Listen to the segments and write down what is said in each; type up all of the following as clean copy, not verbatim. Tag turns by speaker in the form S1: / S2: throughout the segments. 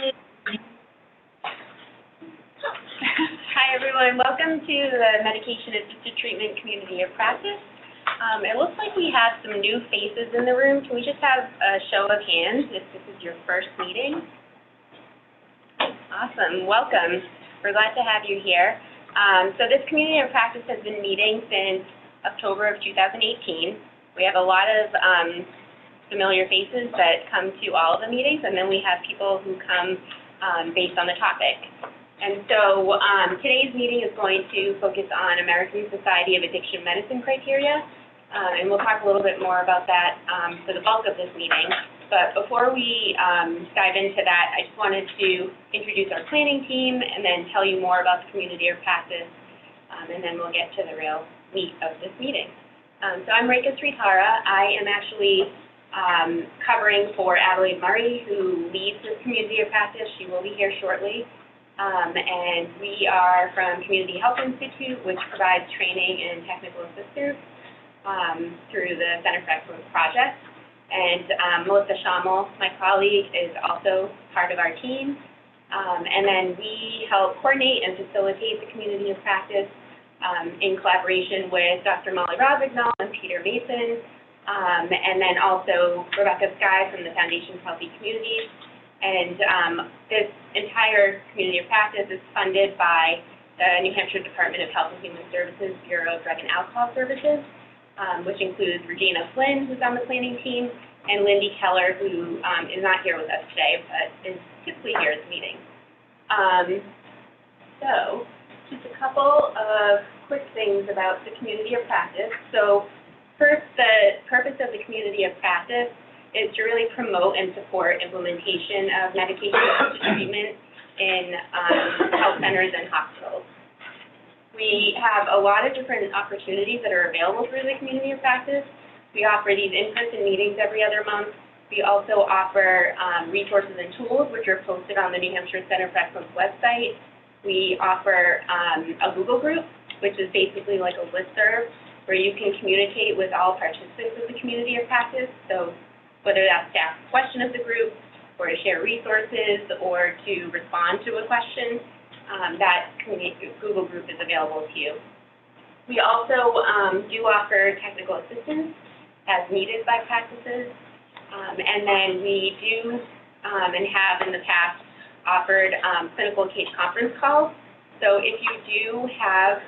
S1: Hi everyone, welcome to the Medication-Assisted Treatment Community of Practice. It looks like we have some new faces in the room. Can we just have a show of hands if this is your first meeting? Awesome, welcome. We're glad to have you here. So this Community of Practice has been meeting since October of 2018. We have a lot of familiar faces that come to all of the meetings, and then we have people who come based on the topic. And so today's meeting is going to focus on American Society of Addiction Medicine criteria, and we'll talk a little bit more about that for the bulk of this meeting. But before we dive into that, I just wanted to introduce our planning team and then tell you more about the Community of Practice, and then we'll get to the real meat of this meeting. So I'm Rekha Sritara. I am actually covering for Adelaide Murray, who leads this Community of Practice. She will be here shortly. And we are from Community Health Institute, which provides training and technical assistance through the Center for Excellence project. And Melissa Schammel, my colleague, is also part of our team. And then we help coordinate and facilitate the Community of Practice in collaboration with Dr. Molly Rossignol and Peter Mason, and then also Rebecca Skye from the Foundation for Healthy Communities. And this entire Community of Practice is funded by the New Hampshire Department of Health and Human Services Bureau of Drug and Alcohol Services, which includes Regina Flynn, who's on the planning team, and Lindy Keller, who is not here with us today, but is typically here at the meeting. So just a couple of quick things about the Community of Practice. So first, the purpose of the Community of Practice is to really promote and support implementation of medication-assisted treatment in health centers and hospitals. We have a lot of different opportunities that are available through the Community of Practice. We offer these in-person meetings every other month. We also offer resources and tools, which are posted on the New Hampshire Center for Excellence website. We offer a Google group, which is basically like a listserv where you can communicate with all participants of the Community of Practice. So whether that's to ask a question of the group, or to share resources, or to respond to a question, that Google group is available to you. We also do offer technical assistance as needed by practices, and then we do and have in the past offered clinical case conference calls. So if you do have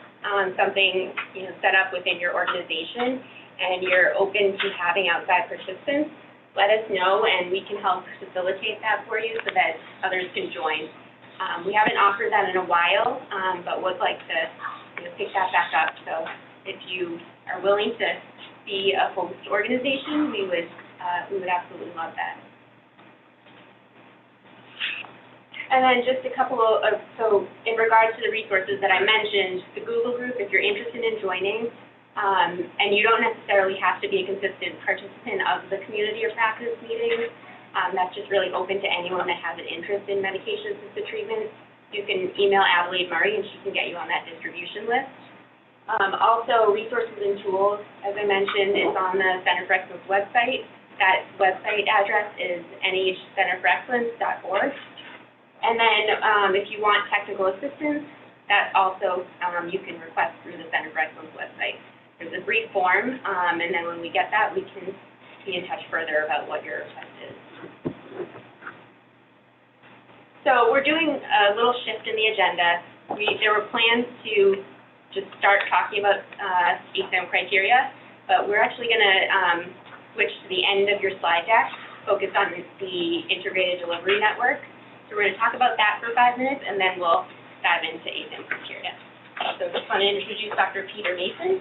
S1: something set up within your organization and you're open to having outside participants, let us know, and we can help facilitate that for you so that others can join. We haven't offered that in a while, but would like to pick that back up. So if you are willing to be a host organization, we would absolutely love that. And then just a couple of, so in regards to the resources that I mentioned, the Google group, if you're interested in joining, and you don't necessarily have to be a consistent participant of the Community of Practice meetings. That's just really open to anyone that has an interest in medication-assisted treatment. You can email Adelaide Murray, and she can get you on that distribution list. Also, resources and tools, as I mentioned, is on the Center for Excellence website. That website address is nhcenterforexcellence.org. And then if you want technical assistance, that also you can request through the Center for Excellence website. There's a brief form, and then when we get that, we can be in touch further about what your request is. So we're doing a little shift in the agenda. There were plans to just start talking about ASAM criteria, but we're actually going to switch to the end of your slide deck, focus on the integrated delivery network. So we're going to talk about that for 5 minutes, and then we'll dive into ASAM criteria. So just want to introduce Dr. Peter Mason.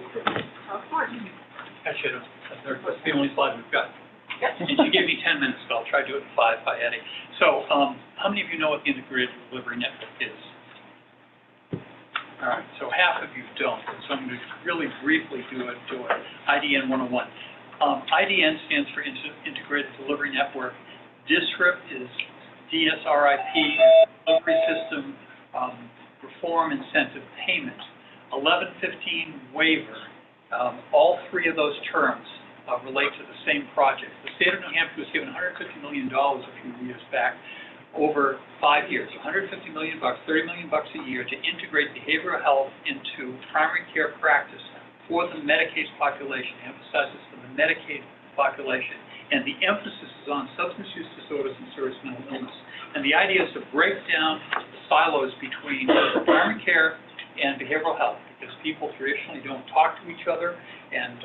S1: Tell us more.
S2: Actually, that's the only slide we've got.
S1: Yep.
S2: And she gave me 10 minutes, but I'll try to do it in 5 by Eddie. So how many of you know what the integrated delivery network is? All right, so half of you don't. So I'm going to really briefly do it. IDN 101. IDN stands for Integrated Delivery Network. DSRIP is DSRIP, Delivery System Reform Incentive Payment. 1115 waiver. All 3 of those terms relate to the same project. The state of New Hampshire was given $150 million a few years back over 5 years, $150 million, $30 million a year to integrate behavioral health into primary care practice for the Medicaid population, emphasizes for the Medicaid population. And the emphasis is on substance use disorders and serious mental illness. And the idea is to break down the silos between primary care and behavioral health, because people traditionally don't talk to each other, and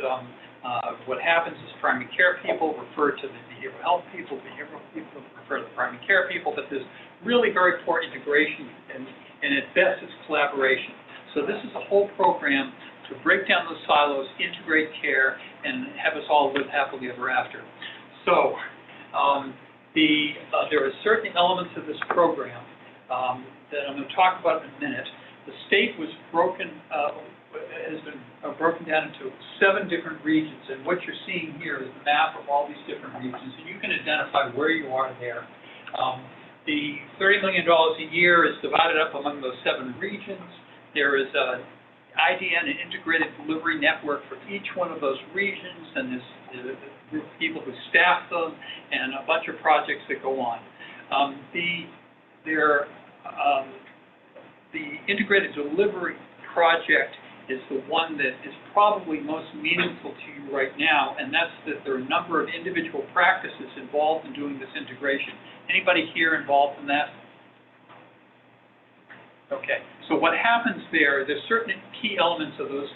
S2: what happens is primary care people refer to the behavioral health people refer to the primary care people, but there's really very poor integration, and at best it's collaboration. So this is a whole program to break down those silos, integrate care, and have us all live happily ever after. So there are certain elements of this program that I'm going to talk about in a minute. The state was has been broken down into 7 different regions, and what you're seeing here is the map of all these different regions, and you can identify where you are there. The $30 million a year is divided up among those 7 regions. There is an IDN, an integrated delivery network for each one of those regions, and there's a group of people who staff them, and a bunch of projects that go on. The integrated delivery project is the one that is probably most meaningful to you right now, and that's that there are a number of individual practices involved in doing this integration. Anybody here involved in that? Okay, so what happens there's certain key elements of those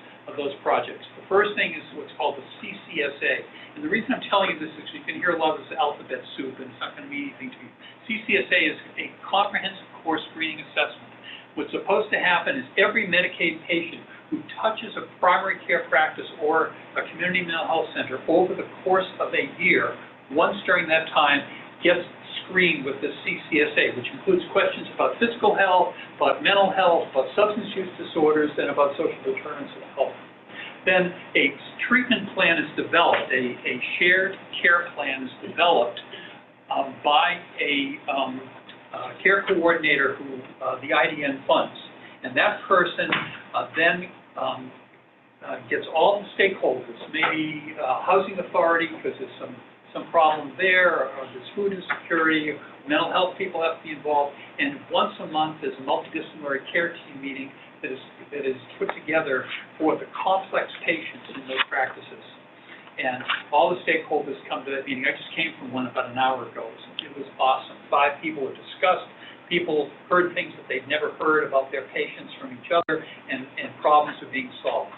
S2: projects. The first thing is what's called the CCSA, and the reason I'm telling you this is you can hear a lot of this alphabet soup, and it's not going to mean anything to you. CCSA is a comprehensive core screening assessment. What's supposed to happen is every Medicaid patient who touches a primary care practice or a community mental health center over the course of a year, once during that time, gets screened with the CCSA, which includes questions about physical health, about mental health, about substance use disorders, and about social determinants of health. Then a treatment plan is developed, a shared care plan is developed by a care coordinator who the IDN funds. And that person then gets all the stakeholders, maybe housing authority because there's some problem there, or there's food insecurity, mental health people have to be involved, and once a month there's a multidisciplinary care team meeting that is put together for the complex patients in those practices. And all the stakeholders come to that meeting. I just came from one about an hour ago. It was awesome. 5 people were discussed. People heard things that they'd never heard about their patients from each other, and problems are being solved.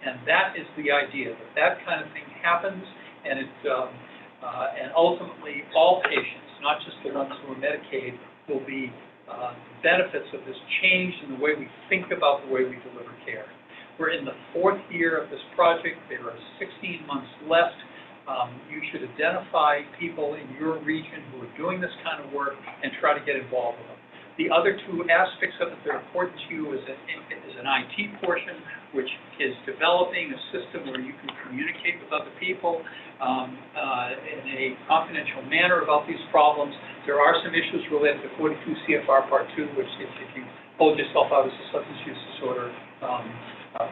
S2: And that is the idea, that kind of thing happens, and and ultimately all patients, not just the ones who are Medicaid, will be the benefits of this change in the way we think about the way we deliver care. We're in the 4th year of this project. There are 16 months left. You should identify people in your region who are doing this kind of work and try to get involved with them. The other 2 aspects of it that are important to you is an IT portion, which is developing a system where you can communicate with other people in a confidential manner about these problems. There are some issues related to 42 CFR Part 2, which if you hold yourself out as a substance use disorder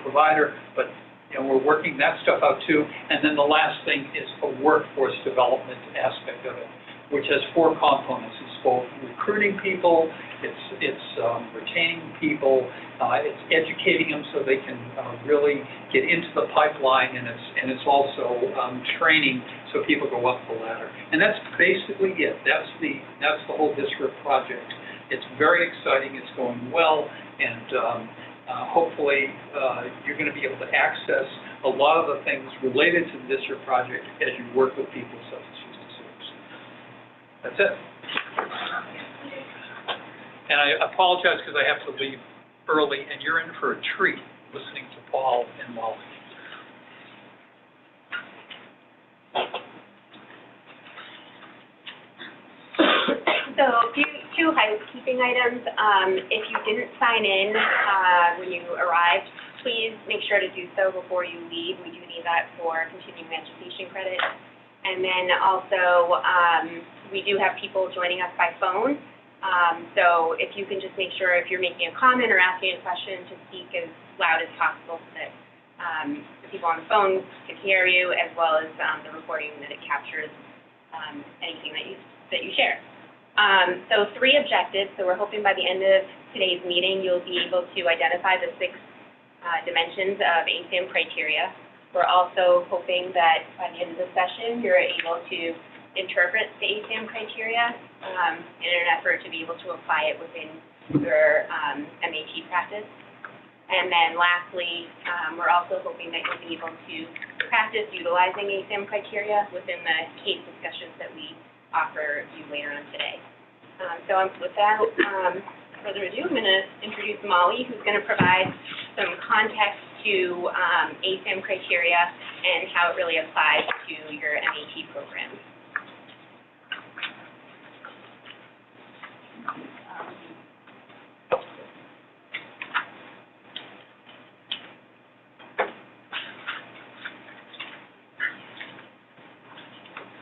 S2: provider, but we're working that stuff out too. And then the last thing is a workforce development aspect of it, which has 4 components. It's both recruiting people, it's retaining people, it's educating them so they can really get into the pipeline, and it's also training so people go up the ladder. And that's basically it. That's the whole district project. It's very exciting. It's going well, and hopefully you're going to be able to access a lot of the things related to the district project as you work with people with substance use disorders. That's it. And I apologize because I have to leave early, and you're in for a treat listening to Paul and Molly.
S1: So two housekeeping items. If you didn't sign in when you arrived, please make sure to do so before you leave. We do need that for continuing education credit. And then also, we do have people joining us by phone. So if you can just make sure if you're making a comment or asking a question to speak as loud as possible so that the people on the phone can hear you, as well as the recording that it captures anything that you share. So 3 objectives. So we're hoping by the end of today's meeting, you'll be able to identify the 6 dimensions of ASAM criteria. We're also hoping that by the end of the session, you're able to interpret the ASAM criteria in an effort to be able to apply it within your MAT practice. And then lastly, we're also hoping that you'll be able to practice utilizing ASAM criteria within the case discussions that we offer you later on today. So without further ado, I'm going to introduce Molly, who's going to provide some context to ASAM criteria and how it really applies to your MAT program.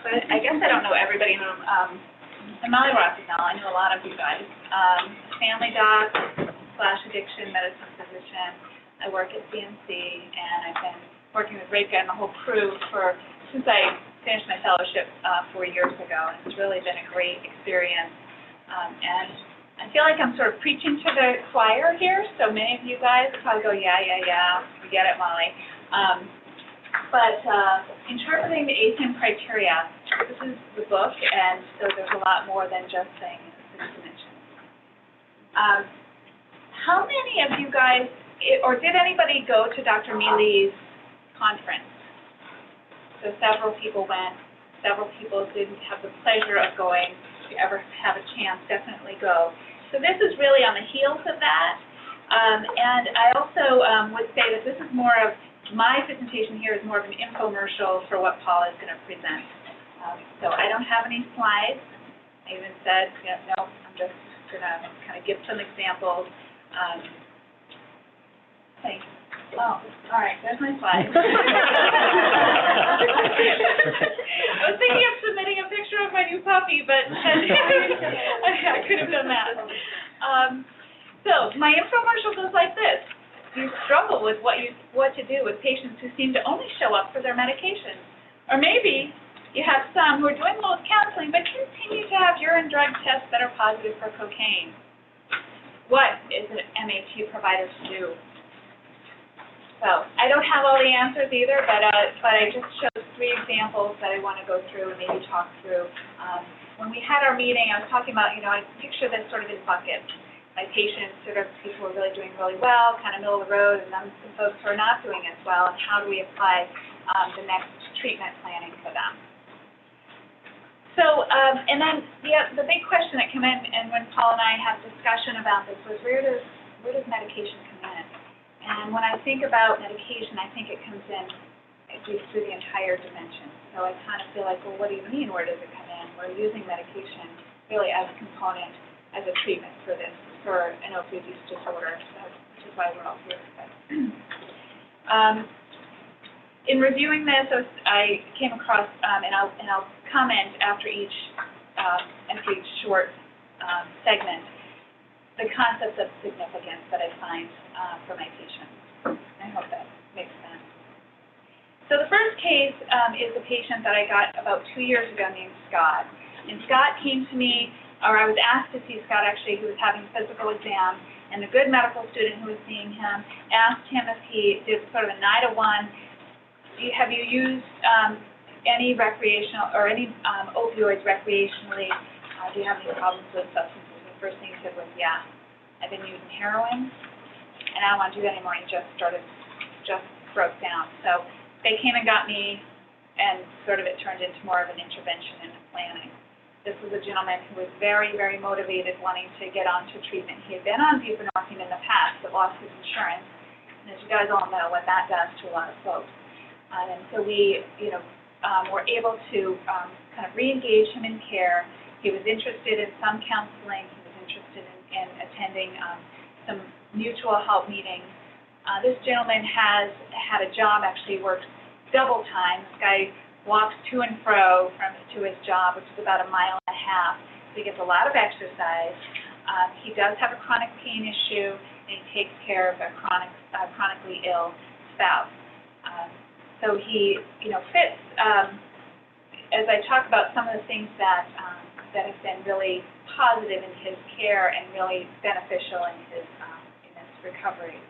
S3: I guess I don't know everybody. I'm Molly Rossignol. I know a lot of you guys. Family doc / addiction medicine physician. I work at CNC, and I've been working with Rika and the whole crew since I finished my fellowship 4 years ago. And it's really been a great experience. And I feel like I'm sort of preaching to the choir here. So many of you guys probably go, yeah, we get it, Molly. But interpreting the ASAM criteria, this is the book, and so there's a lot more than just saying 6 dimensions. How many of you guys, or did anybody go to Dr. Mealy's conference? So several people went, several people didn't have the pleasure of going. If you ever have a chance, definitely go. So this is really on the heels of that. And I also would say that this is more of, my presentation here is more of an infomercial for what Paula is going to present. So I don't have any slides. I even said, no, I'm just going to kind of give some examples. Thanks. Oh, all right, there's my slide. I was thinking of submitting a picture of my new puppy, but I could have done that. So my infomercial goes like this. You struggle with what to do with patients who seem to only show up for their medications. Or maybe you have some who are doing well with counseling but continue to have urine drug tests that are positive for cocaine. What is an MAT provider to do? So I don't have all the answers either, but I just chose 3 examples that I want to go through and maybe talk through. When we had our meeting, I was talking about, I picture this sort of in buckets. My patients, sort of people who are really doing really well, kind of middle of the road, and then some folks who are not doing as well, and how do we apply the next treatment planning for them. So, and then the big question that came in, and when Paul and I had discussion about this, was where does medication come in? And when I think about medication, I think it comes in at least through the entire dimension. So I kind of feel like, well, what do you mean, where does it come in? We're using medication really as a component, as a treatment for this, for an opioid use disorder, which is why we're all here. In reviewing this, I came across, and I'll comment after each short segment, the concept of significance that I find for my patients. I hope that makes sense. So the first case is a patient that I got about 2 years ago named Scott. And Scott came to me, or I was asked to see Scott actually, who was having a physical exam, and the good medical student who was seeing him asked him if he did sort of a NIDA-1, have you used any recreational, or any opioids recreationally? Do you have any problems with substances? The first thing he said was, yeah, I've been using heroin, and I don't want to do that anymore. He just broke down. So they came and got me, and sort of it turned into more of an intervention and planning. This was a gentleman who was very, very motivated, wanting to get onto treatment. He had been on buprenorphine in the past, but lost his insurance. And as you guys all know, what that does to a lot of folks. And so we, were able to kind of re-engage him in care. He was interested in some counseling. He was interested in attending some mutual help meetings. This gentleman has had a job, actually works double time. This guy walks to and fro to his job, which is about 1.5 miles. So he gets a lot of exercise. He does have a chronic pain issue, and he takes care of a chronically ill spouse. So he, fits. As I talk about some of the things that have been really positive in his care and really beneficial in his recovery.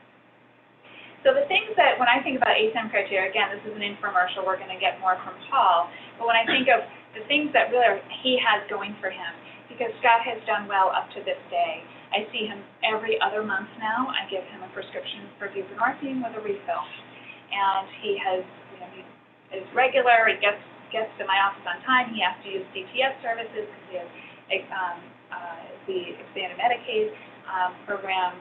S3: So the things that, when I think about ASAM criteria, again, this is an infomercial, we're going to get more from Paul, but when I think of the things that really he has going for him, because Scott has done well up to this day. I see him every other month now. I give him a prescription for buprenorphine with a refill. And he has, he is regular, he gets to my office on time. He has to use CTS services because he has the expanded Medicaid program.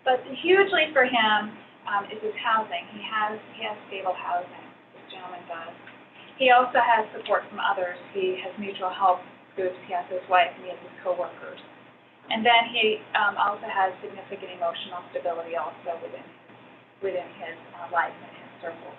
S3: But hugely for him is his housing. He has stable housing, this gentleman does. He also has support from others. He has mutual help groups. He has his wife and he has his coworkers. And then he also has significant emotional stability also within his life and his circles.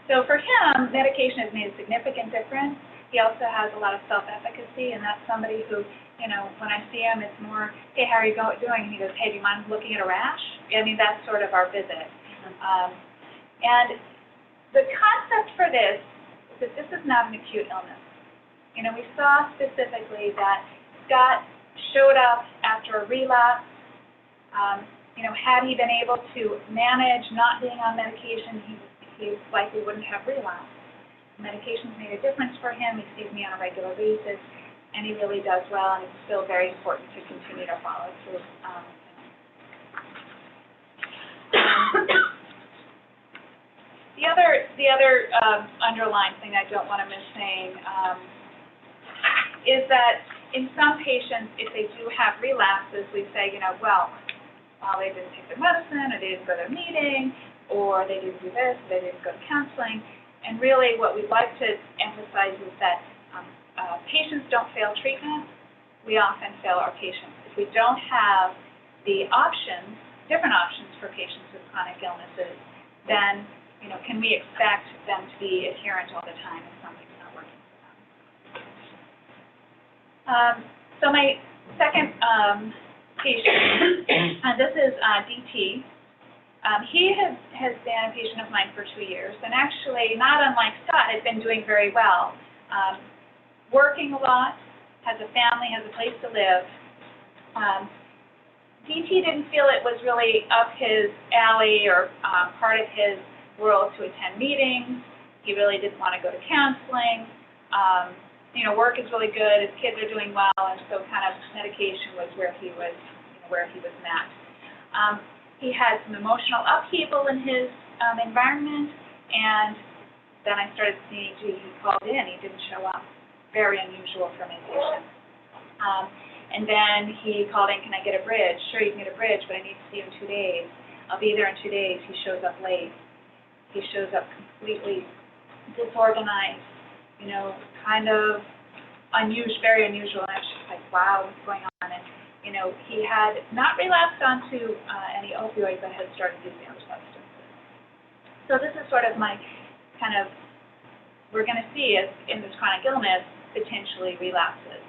S3: So for him, medication has made a significant difference. He also has a lot of self-efficacy, and that's somebody who, when I see him, it's more, hey, how are you doing? And he goes, hey, do you mind looking at a rash? I mean, that's sort of our visit. And the concept for this is that this is not an acute illness. We saw specifically that Scott showed up after a relapse. Had he been able to manage not being on medication, he likely wouldn't have relapsed. Medication's made a difference for him. He sees me on a regular basis, and he really does well, and it's still very important to continue to follow through. The other underlying thing I don't want to miss saying is that in some patients, if they do have relapses, we say, well, they didn't take their medicine, or they didn't go to their meeting, or they didn't do this, or they didn't go to counseling. And really what we'd like to emphasize is that patients don't fail treatment. We often fail our patients. If we don't have the options, different options for patients with chronic illnesses, then can we expect them to be adherent all the time if something's not working for them? So my second patient, and this is DT. He has been a patient of mine for 2 years, and actually, not unlike Scott, has been doing very well. Working a lot, has a family, has a place to live. DT didn't feel it was really up his alley or part of his world to attend meetings. He really didn't want to go to counseling. Work is really good. His kids are doing well, and so kind of medication was where he was met. He had some emotional upheaval in his environment, and then I started seeing, he called in, he didn't show up. Very unusual for my patient. And then he called in, can I get a bridge? Sure, you can get a bridge, but I need to see you in 2 days. I'll be there in 2 days. He shows up late. He shows up completely disorganized, kind of unusual, very unusual. And I was just like, wow, what's going on? And he had not relapsed onto any opioid, but had started using other substances. So this is sort of my kind of, we're going to see as in this chronic illness, potentially relapses.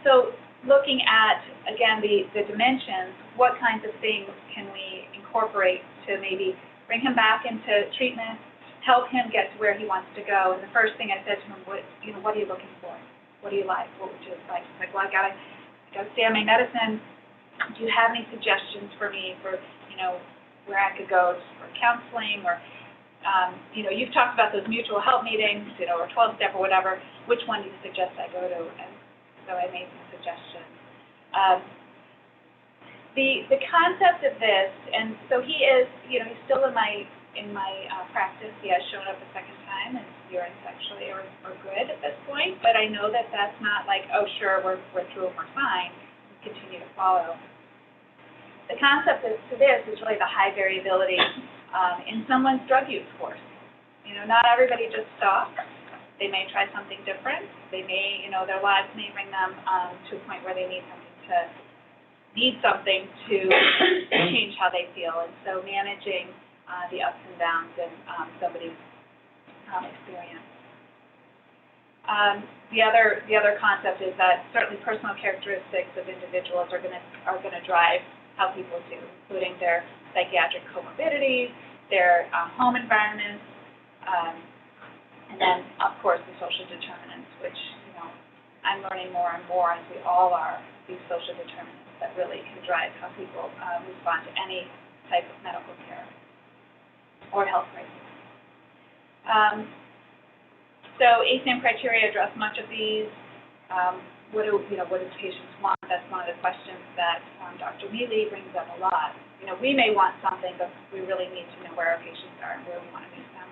S3: So looking at, again, the dimensions, what kinds of things can we incorporate to maybe bring him back into treatment, help him get to where he wants to go? And the first thing I said to him, what are you looking for? What do you like? What would you like? He's like, well, I gotta stay on my medicine. Do you have any suggestions for me for, where I could go for counseling or, you've talked about those mutual help meetings, or 12-step or whatever. Which one do you suggest I go to? And so I made some suggestions. The concept of this, and so he is, he's still in my practice. He has shown up a second time, and urines actually are good at this point. But I know that that's not like, oh, sure, we're through and we're fine. We continue to follow. The concept to this is really the high variability in someone's drug use course. Not everybody just stops. They may try something different. They may, their lives may bring them to a point where they need something to change how they feel. And so managing the ups and downs in somebody's experience. The other concept is that certainly personal characteristics of individuals are going to drive how people do, including their psychiatric comorbidities, their home environments, and then of course the social determinants, which I'm learning more and more, as we all are, these social determinants that really can drive how people respond to any type of medical care or health crisis. So ASAM criteria address much of these. What do patients want? That's one of the questions that Dr. Mealy brings up a lot. We may want something, but we really need to know where our patients are and where we want to meet them.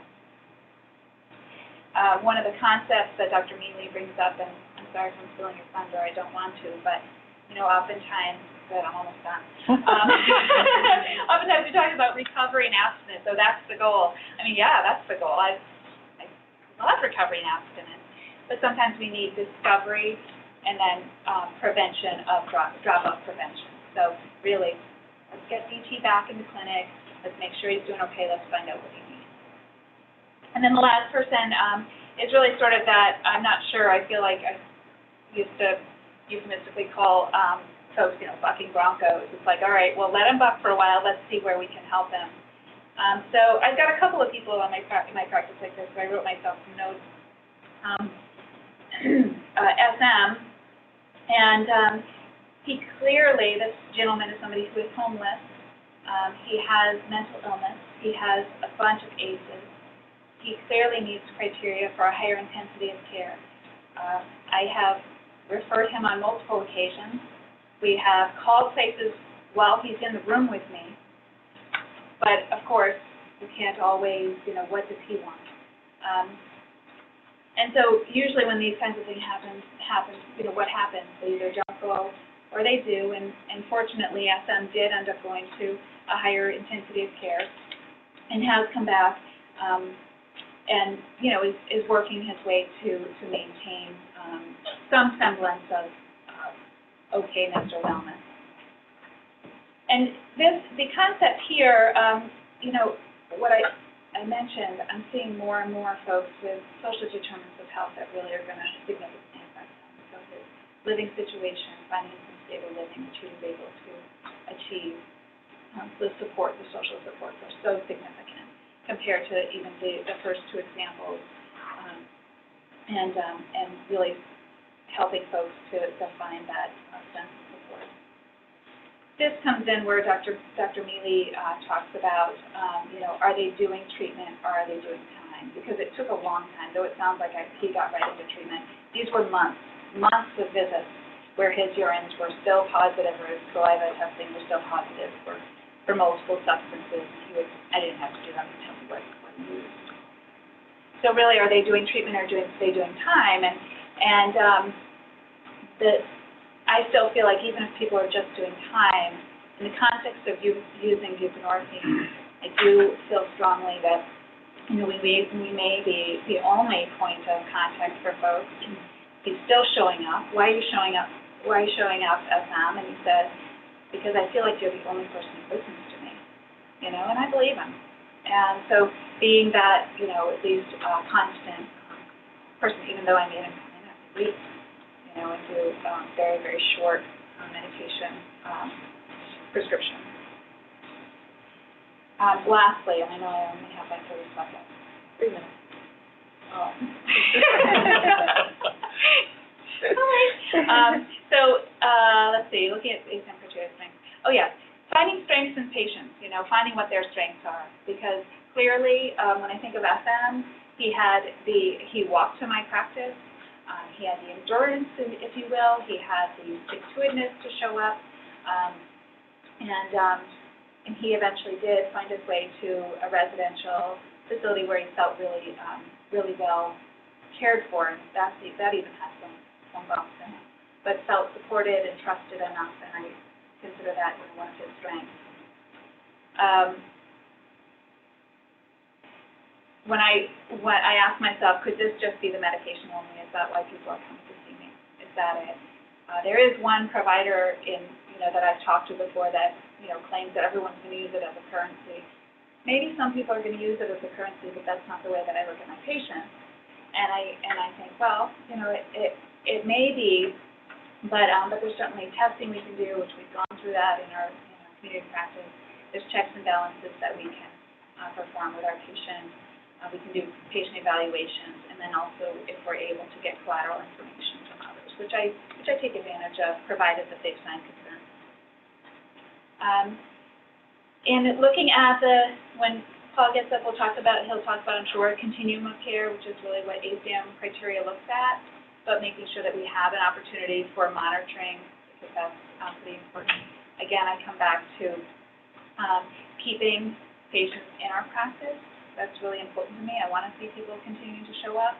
S3: One of the concepts that Dr. Mealy brings up, and I'm sorry if I'm stealing your thunder, I don't want to, but oftentimes, good, I'm almost done. Oftentimes we talk about recovery and abstinence, so that's the goal. I mean, yeah, that's the goal. I love recovery and abstinence, but sometimes we need discovery and then prevention of drop-off prevention. So really, let's get DT back in the clinic. Let's make sure he's doing okay. Let's find out what he needs. And then the last person is really sort of that, I'm not sure, I feel like I used to euphemistically call folks, bucking broncos. It's like, all right, well, let them buck for a while. Let's see where we can help them. So I've got a couple of people on my practice like this, so I wrote myself some notes. SM, and he clearly, this gentleman is somebody who is homeless. He has mental illness. He has a bunch of ACEs. He clearly meets criteria for a higher intensity of care. I have referred him on multiple occasions. We have called places while he's in the room with me. But, of course, you can't always, what does he want? And so usually when these kinds of things happen, what happens? They either don't go or they do. And fortunately, SM did end up going to a higher intensity of care and has come back and, is working his way to maintain some semblance of okayness or wellness. And the concept here, what I mentioned, I'm seeing more and more folks with social determinants of health that really are going to significantly affect them. So his living situation, finding some stable living, which he was able to achieve, the social supports are so significant compared to even the first two examples, and really helping folks to find that sense of support. This comes in where Dr. Mealy talks about, are they doing treatment or are they doing time? Because it took a long time, though it sounds like he got right into treatment. These were months of visits where his urines were still positive or his saliva testing was still positive for multiple substances. I didn't have to do that to tell me what he used. So really, are they doing treatment or are they doing time? I still feel like even if people are just doing time, in the context of using buprenorphine, I do feel strongly that we may be the only point of contact for folks. He's still showing up. Why are you showing up? Why are you showing up, SM? And he says, because I feel like you're the only person who listens to me, and I believe him. And so being that, at least constant person, even though I made him come in every week, and do very, very short medication prescription. Lastly, and I know I only have like 30 seconds. 3 minutes. Oh. Let's see, looking at ASAM criteria strengths. Oh yeah, finding strengths in patients, finding what their strengths are. Because clearly, when I think of SM, he walked to my practice. He had the endurance, if you will. He had the stick-to-itiveness to show up. And he eventually did find his way to a residential facility where he felt really, really well cared for. And that even has some bumps in it. But felt supported and trusted enough, and I consider that one of his strengths. When I asked myself, could this just be the medication only? Is that why people are coming to see me? Is that it? There is one provider that I've talked to before that claims that everyone's going to use it as a currency. Maybe some people are going to use it as a currency, but that's not the way that I look at my patients. And I think, well, it may be, but there's certainly testing we can do, which we've gone through that in our community practice. There's checks and balances that we can perform with our patients. We can do patient evaluations, and then also if we're able to get collateral information from others. which I take advantage of, provided that they've signed consent. And looking at when Paul gets up, he'll talk about, I'm sure, continuum of care, which is really what ASAM criteria looks at, but making sure that we have an opportunity for monitoring, because that's pretty important. Again, I come back to keeping patients in our practice. That's really important to me. I want to see people continuing to show up.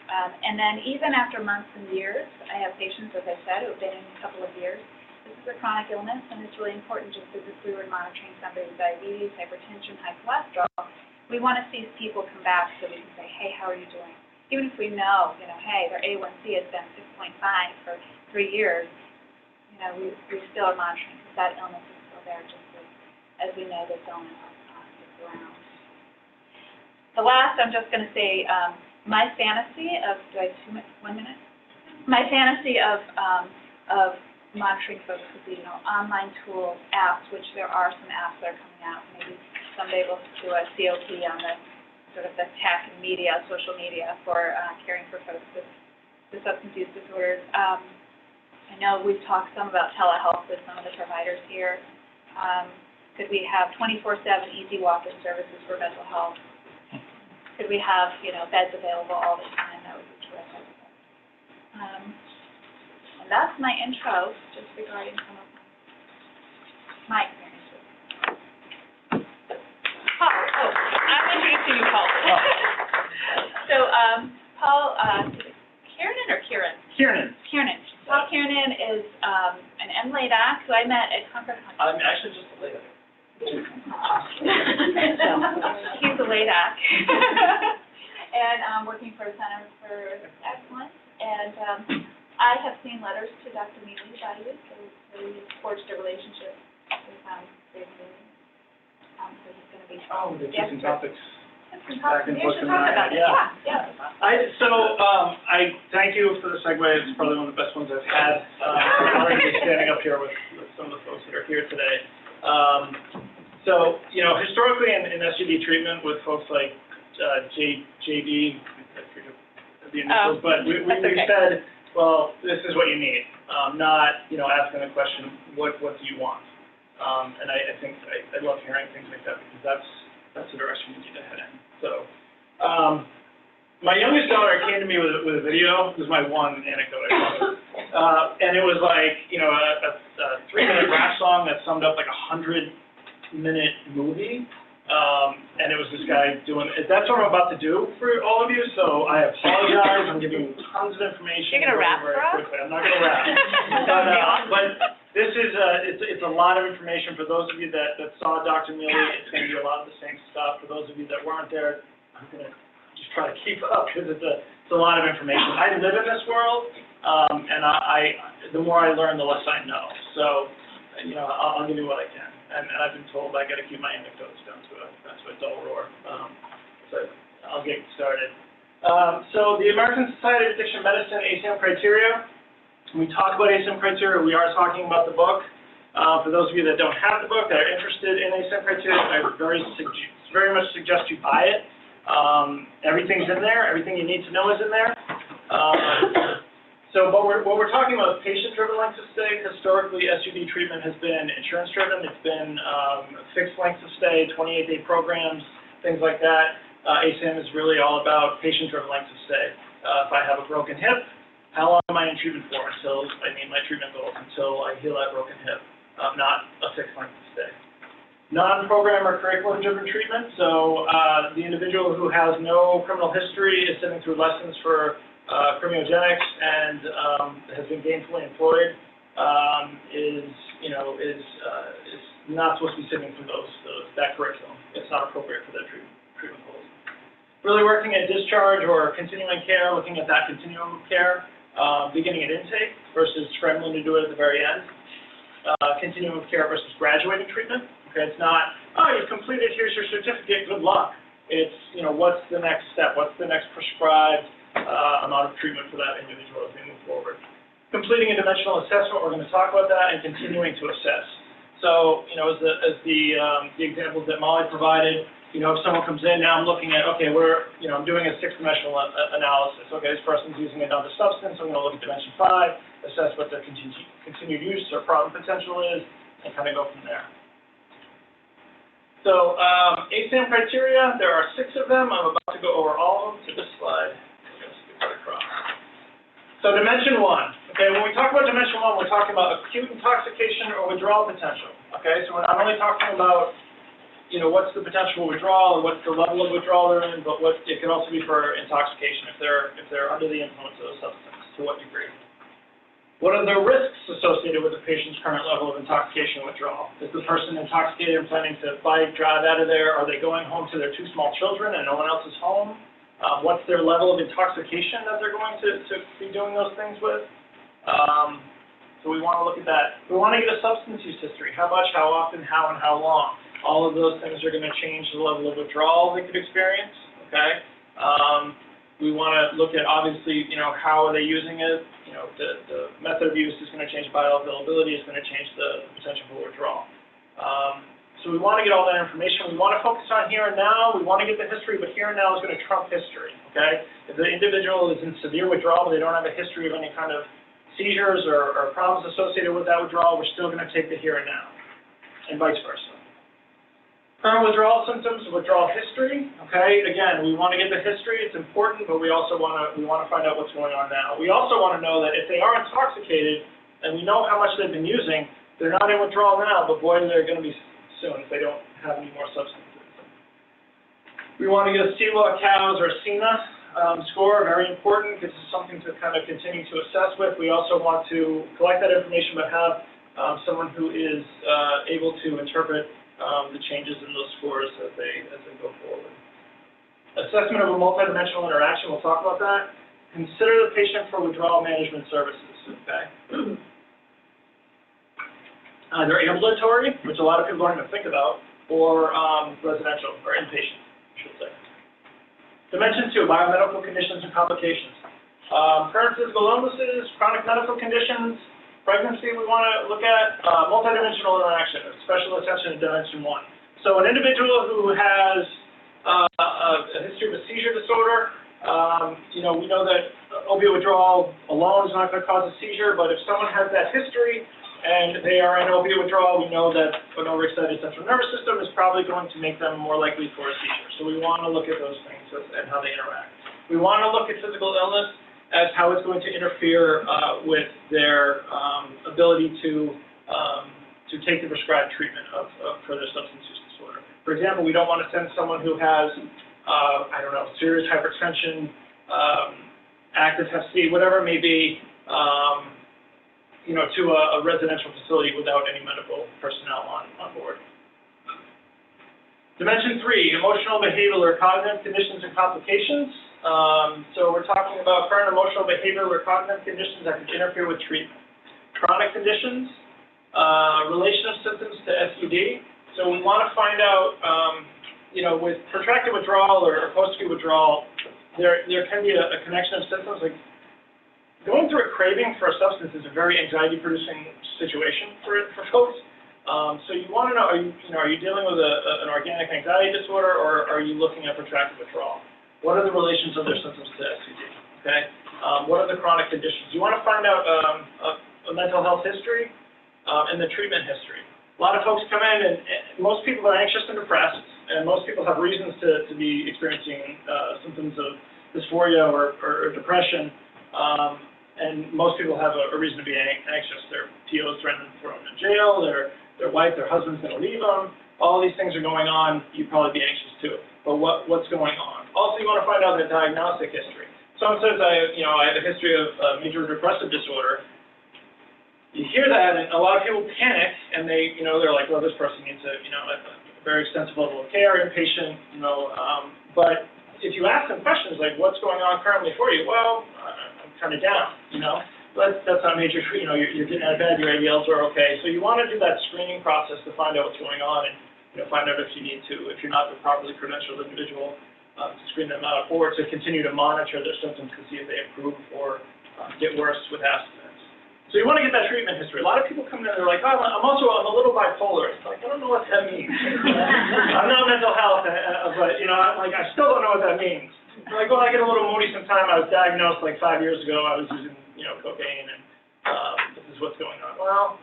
S3: And then even after months and years, I have patients, as I said, who have been in a couple of years. This is a chronic illness, and it's really important, just as if we were monitoring somebody with diabetes, hypertension, high cholesterol. We want to see people come back so we can say, hey, how are you doing? Even if we know, hey, their A1C has been 6.5 for 3 years, we still are monitoring because that illness is still there, just as we know this illness is around. The last, I'm just going to say, my fantasy of, do I have 1 minute? My fantasy of monitoring folks would be, online tools, apps, which there are some apps that are coming out. Maybe someday we'll do a COP on the sort of the tech and media, social media for caring for folks with substance use disorders. I know we've talked some about telehealth with some of the providers here. Could we have 24/7 easy walk-in services for mental health? Could we have, beds available all the time? That would be terrific. And that's my intro, just regarding some of my experiences. Paul, I'm introducing you, Paul. So, Paul, Kiernan or Kieran?
S4: Kiernan.
S3: Kiernan. Paul Kiernan is an MLADAC who I met at Concord.
S4: I'm actually just a LADAC.
S3: He's a LADAC. And working for Center for Excellence. And I have seen letters to Dr. Mealy by you, so we forged a relationship with Dave Mealy. So he's going to be...
S4: Oh, the teaching topics.
S3: Back and forth. Yeah.
S4: I thank you for the segue. It's probably one of the best ones I've had. I'm already standing up here with some of the folks that are here today. Historically in SUD treatment with folks like JD, I forget the initials, but we said, well, this is what you need, not, asking the question, what do you want? And I think I love hearing things like that because that's the direction we need to head in. So, my youngest daughter came to me with a video. This is my one anecdote I love. And it was like, a 3-minute rap song that summed up like a 100-minute movie. And it was this guy doing, that's what I'm about to do for all of you, so I apologize. I'm giving you tons of information.
S1: You're going to rap for us?
S4: I'm not going to rap. But this is, it's a lot of information. For those of you that saw Dr. Mealy, it's going to be a lot of the same stuff. For those of you that weren't there, I'm going to just try to keep up because it's a lot of information. I live in this world, and the more I learn, the less I know. So, I'll give you what I can. And I've been told I got to keep my anecdotes down to a dull roar. So I'll get started. So the American Society of Addiction Medicine, ASAM Criteria. When we talk about ASAM Criteria, we are talking about the book. For those of you that don't have the book, that are interested in ASAM Criteria, I very much suggest you buy it. Everything's in there. Everything you need to know is in there. But what we're talking about is patient-driven lengths of stay. Historically, SUD treatment has been insurance-driven. It's been fixed lengths of stay, 28-day programs, things like that. ASAM is really all about patient-driven lengths of stay. If I have a broken hip, how long am I in treatment for? Until I meet my treatment goals, until I heal that broken hip, not a fixed length of stay. Non-program or curriculum-driven treatment. So the individual who has no criminal history is sitting through lessons for criminogenics and has been gainfully employed is not supposed to be sitting through that curriculum. It's not appropriate for their treatment goals. Really working at discharge or continuing care, looking at that continuum of care, beginning at intake versus scrambling to do it at the very end. Continuum of care versus graduating treatment. Okay, it's not, oh, you've completed, here's your certificate, good luck. It's, what's the next step? What's the next prescribed amount of treatment for that individual as we move forward. Completing a dimensional assessment, we're going to talk about that, and continuing to assess. So, as the examples that Molly provided, you know, if someone comes in, now I'm looking at, okay, I'm doing a six-dimensional analysis. Okay, this person's using another substance, I'm gonna look at dimension 5, assess what their continued use or problem potential is, and kind of go from there. So, ASAM criteria, there are 6 of them. I'm about to go over all of them to this slide. So dimension 1, okay, when we talk about dimension 1, we're talking about acute intoxication or withdrawal potential, okay? So we're not only talking about, you know, what's the potential withdrawal, or what's the level of withdrawal they're in, but it could also be for intoxication if they're under the influence of the substance, to what degree. What are the risks associated with the patient's current level of intoxication and withdrawal? Is the person intoxicated and planning to bike, drive out of there? Are they going home to their 2 small children and no one else is home? What's their level of intoxication that they're going to be doing those things with? So we want to look at that. We want to get a substance use history. How much, how often, how, and how long. All of those things are going to change the level of withdrawal they could experience, okay? We want to look at, obviously, you know, how are they using it? You know, the method of use is going to change bioavailability, is going to change the potential for withdrawal. So we want to get all that information. We want to focus on here and now. We want to get the history, but here and now is going to trump history, okay? If the individual is in severe withdrawal, but they don't have a history of any kind of seizures or problems associated with that withdrawal, we're still going to take the here and now, and vice versa. Current withdrawal symptoms, withdrawal history, okay? Again, we want to get the history. It's important, but we also want to find out what's going on now. We also want to know that if they are intoxicated, and we know how much they've been using, they're not in withdrawal now, but boy, they're going to be soon if they don't have any more substances. We want to get a CLAW COWS or CINA score, very important, because it's something to kind of continue to assess with. We also want to collect that information, but have someone who is able to interpret the changes in those scores as they go forward. Assessment of a multidimensional interaction, we'll talk about that. Consider the patient for withdrawal management services, okay? Either ambulatory, which a lot of people don't even think about, or residential, or inpatient, I should say. Dimension 2, biomedical conditions and complications. Current physical illnesses, chronic medical conditions, pregnancy we want to look at, multidimensional interaction, special attention to dimension 1. So an individual who has a history of a seizure disorder, you know, we know that opiate withdrawal alone is not going to cause a seizure, but if someone has that history and they are in opiate withdrawal, we know that an overexcited central nervous system is probably going to make them more likely for a seizure. So we want to look at those things and how they interact. We want to look at physical illness as how it's going to interfere with their ability to take the prescribed treatment for their substance use disorder. For example, we don't want to send someone who has, I don't know, serious hypertension, active Hep C, whatever it may be, you know, to a residential facility without any medical personnel on board. Dimension 3, emotional, behavioral, or cognitive conditions and complications. So we're talking about current emotional, behavioral, or cognitive conditions that could interfere with treatment. Chronic conditions, relation of symptoms to SUD. So we want to find out, you know, with protracted withdrawal or post-acute withdrawal, there can be a connection of symptoms. Like going through a craving for a substance is a very anxiety-producing situation for folks. So you want to know, are you dealing with an organic anxiety disorder, or are you looking at protracted withdrawal? What are the relations of their symptoms to SUD, okay? What are the chronic conditions? You want to find out a mental health history and the treatment history. A lot of folks come in, and most people are anxious and depressed, and most people have reasons to be experiencing symptoms of dysphoria or depression, and most people have a reason to be anxious. Their PO's threatening to throw them in jail, their wife, their husband's going to leave them. All these things are going on, you'd probably be anxious too. But what's going on? Also, you want to find out their diagnostic history. Someone says, I have a history of major depressive disorder. You hear that, and a lot of people panic, and they're like, well, this person needs a very extensive level of care, inpatient, but if you ask them questions like, what's going on currently for you? Well, I'm kind of down, That's not major, you're getting out of bed, your ADLs are okay. So you want to do that screening process to find out what's going on, and find out if you need to, if you're not the properly credentialed individual, to screen them out, or to continue to monitor their symptoms to see if they improve or get worse with abstinence. So you want to get that treatment history. A lot of people come in and they're like, oh, I'm a little bipolar. It's like, I don't know what that means. I'm not mental health, but, you know, I still don't know what that means. They're like, well, I get a little moody sometime. I was diagnosed like 5 years ago. I was using, you know, cocaine, and this is what's going on. Well,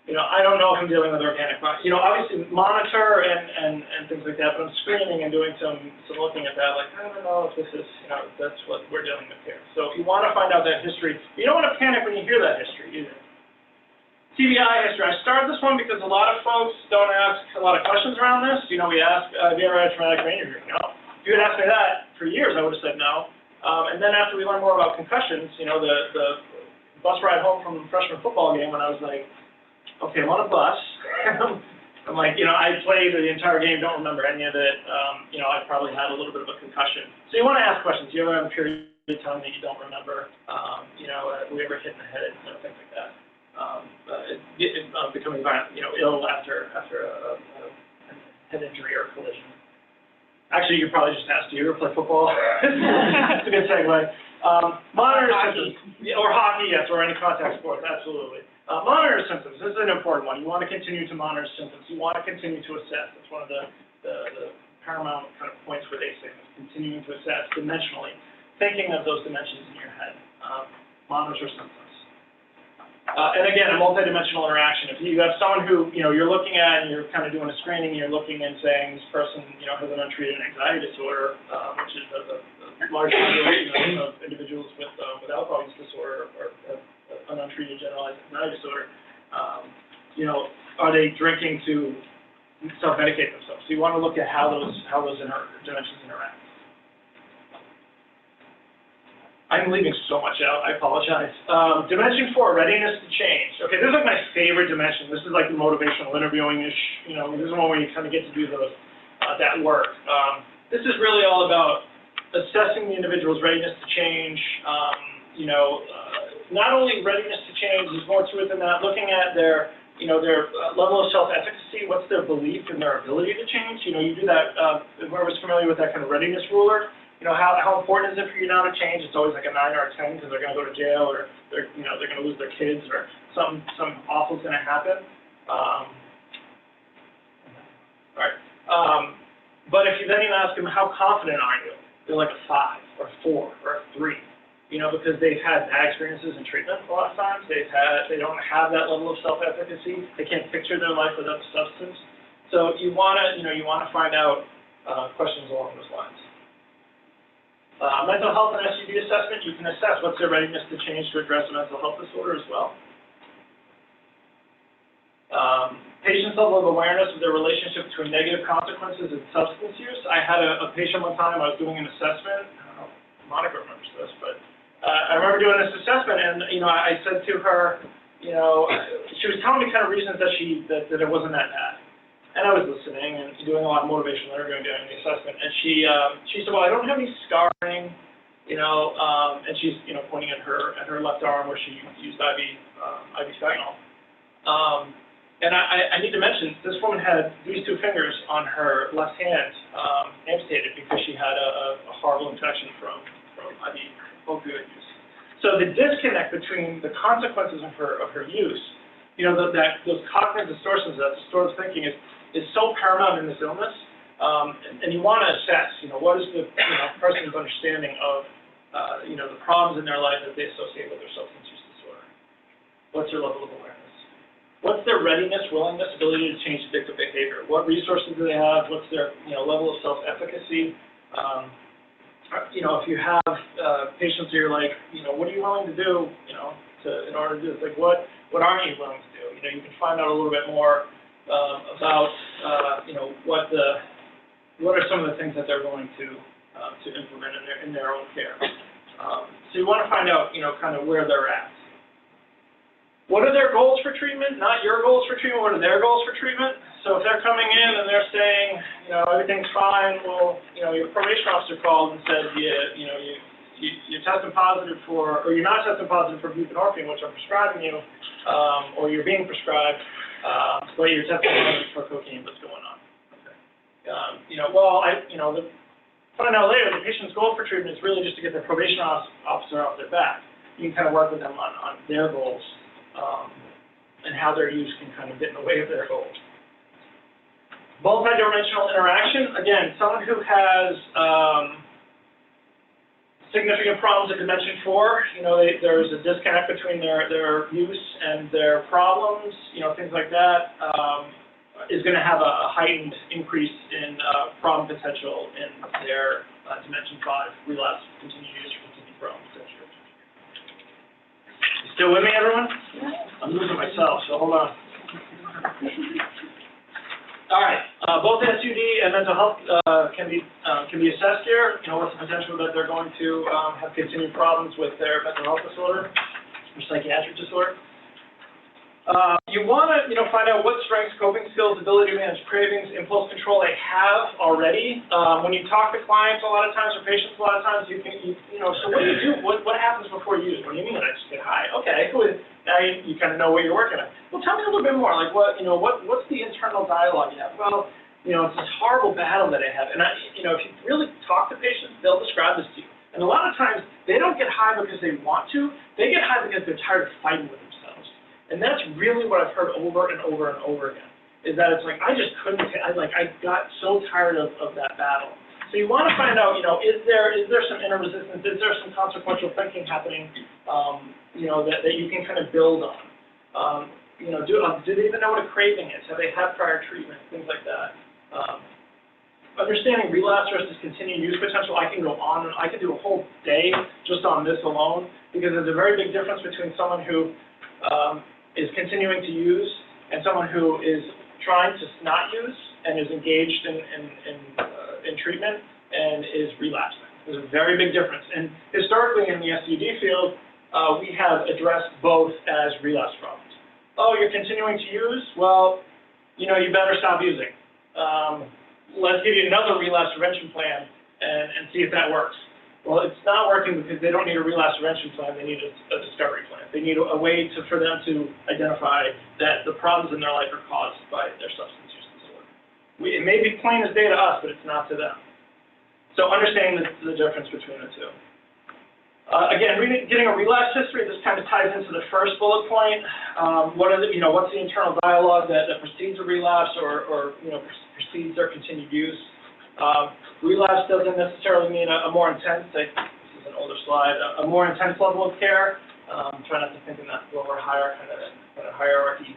S4: you know, I don't know if I'm dealing with organic, you know, obviously monitor and things like that, but I'm screening and doing some looking at that, like, I don't know if this is, you know, that's what we're dealing with here. So if you want to find out that history, you don't want to panic when you hear that history either. TBI history, I started this one because a lot of folks don't ask a lot of questions around this. You know, we ask, have you ever had a traumatic brain injury? No. If you had asked me that for years, I would have said no. And then after we learned more about concussions, you know, the bus ride home from the freshman football game when I was like, okay, I'm on a bus. I'm like, you know, I played the entire game, don't remember any of it. You know, I probably had a little bit of a concussion. So you want to ask questions. You ever have a period of time that you don't remember? You know, we ever hit in the head, you know, things like that. Becoming violent, you know, ill after a head injury or a collision. Actually, you probably just asked, do you ever play football? That's a good segue. Monitor symptoms, or hockey, yes, or any contact sports, absolutely. Monitor symptoms, this is an important one. You want to continue to monitor symptoms. You want to continue to assess. That's one of the paramount kind of points for ASAM, is continuing to assess dimensionally, thinking of those dimensions in your head. Monitor symptoms. And again, a multidimensional interaction. If you have someone who, you know, you're looking at and you're kind of doing a screening, you're looking and saying this person, you know, has an untreated anxiety disorder, which is a large population of individuals with alcohol use disorder or an untreated generalized anxiety disorder. You know, are they drinking to self-medicate themselves? So you want to look at how those dimensions interact. I'm leaving so much out, I apologize. Dimension 4, readiness to change. Okay, this is like my favorite dimension. This is like the motivational interviewing-ish, you know, this is one where you kind of get to do those, that work. This is really all about assessing the individual's readiness to change, you know, not only readiness to change, there's more to it than that, looking at their, you know, their level of self-efficacy, what's their belief in their ability to change. You know, you do that, whoever's familiar with that kind of readiness ruler, you know, how important is it for you now to change? It's always like a 9 or a 10 because they're going to go to jail or they're, you know, they're going to lose their kids or some awful's going to happen. All right. But if you then even ask them, how confident are you? They're like a 5 or a 4 or a 3, you know, because they've had bad experiences in treatment a lot of times. They don't have that level of self-efficacy. They can't picture their life without the substance. So you want to, you know, you want to find out questions along those lines. Mental health and SUD assessment, you can assess what's their readiness to change to address a mental health disorder as well. Patient's level of awareness of their relationship between negative consequences and substance use. I had a patient one time, I was doing an assessment, I don't know if Monica remembers this, but I remember doing this assessment and, you know, I said to her, you know, she was telling me kind of reasons that that it wasn't that bad. And I was listening and doing a lot of motivational interviewing during the assessment. And she said, well, I don't have any scarring, you know, and she's, you know, pointing at her left arm where she used IV fentanyl. And I need to mention, this woman had these 2 fingers on her left hand amputated because she had a horrible infection from IV opioid use. So the disconnect between the consequences of her use, you know, those cognitive distortions, that distorted thinking is so paramount in this illness, and you want to assess, you know, what is the person's understanding of, you know, the problems in their life that they associate with their substance use disorder. What's their level of awareness? What's their readiness, willingness, ability to change addictive behavior? What resources do they have? What's their, you know, level of self-efficacy? You know, if you have patients who you're like, you know, what are you willing to do, you know, in order to do this? Like, what aren't you willing to do? You know, you can find out a little bit more about, you know, what are some of the things that they're willing to implement in their own care. So you want to find out, you know, kind of where they're at. What are their goals for treatment? Not your goals for treatment. What are their goals for treatment? So if they're coming in and they're saying, you know, everything's fine, well, you know, your probation officer called and said, you're testing positive for, or you're not testing positive for buprenorphine, which I'm prescribing you, or you're being prescribed. But you're testing positive for cocaine, what's going on? Okay. You know, well, find out later, the patient's goal for treatment is really just to get their probation officer off their back. You can kind of work with them on their goals and how their use can kind of get in the way of their goals. Multidimensional interaction, again, someone who has significant problems at dimension 4, there's a disconnect between their use and their problems, things like that, is going to have a heightened increase in problem potential in their dimension 5, relapse, continued use, or continued problem potential. You still with me, everyone? I'm losing myself, so hold on. All right, both SUD and mental health can be assessed here. What's the potential that they're going to have continued problems with their mental health disorder or psychiatric disorder? You want to, find out what strengths, coping skills, ability to manage cravings, impulse control they have already. When you talk to clients a lot of times, or patients a lot of times, so what do you do? What happens before you use? What do you mean? I just get high. Okay, cool. Now you kind of know what you're working on. Well, tell me a little bit more. Like what's the internal dialogue you have? Well, it's this horrible battle that I have. And if you really talk to patients, they'll describe this to you. And a lot of times, they don't get high because they want to. They get high because they're tired of fighting with themselves. And that's really what I've heard over and over and over again, is that it's like, I just couldn't, I got so tired of that battle. So you want to find out, is there some inner resistance? Is there some consequential thinking happening, that you can kind of build on? Do they even know what a craving is? Have they had prior treatment? Things like that. Understanding relapse versus continued use potential, I can go on, and I could do a whole day just on this alone, because there's a very big difference between someone who is continuing to use and someone who is trying to not use and is engaged in treatment and is relapsing. There's a very big difference. And historically in the SUD field, we have addressed both as relapse problems. Oh, you're continuing to use? Well, you better stop using. Let's give you another relapse prevention plan and see if that works. Well, it's not working because they don't need a relapse prevention plan, they need a discovery plan. They need a way for them to identify that the problems in their life are caused by their substance use disorder. It may be plain as day to us, but it's not to them. So understanding the difference between the two. Again, getting a relapse history, this kind of ties into the first bullet point. What's the internal dialogue that precedes a relapse or precedes their continued use? Relapse doesn't necessarily mean a more intense, this is an older slide, a more intense level of care. Try not to think in that lower, higher kind of hierarchy.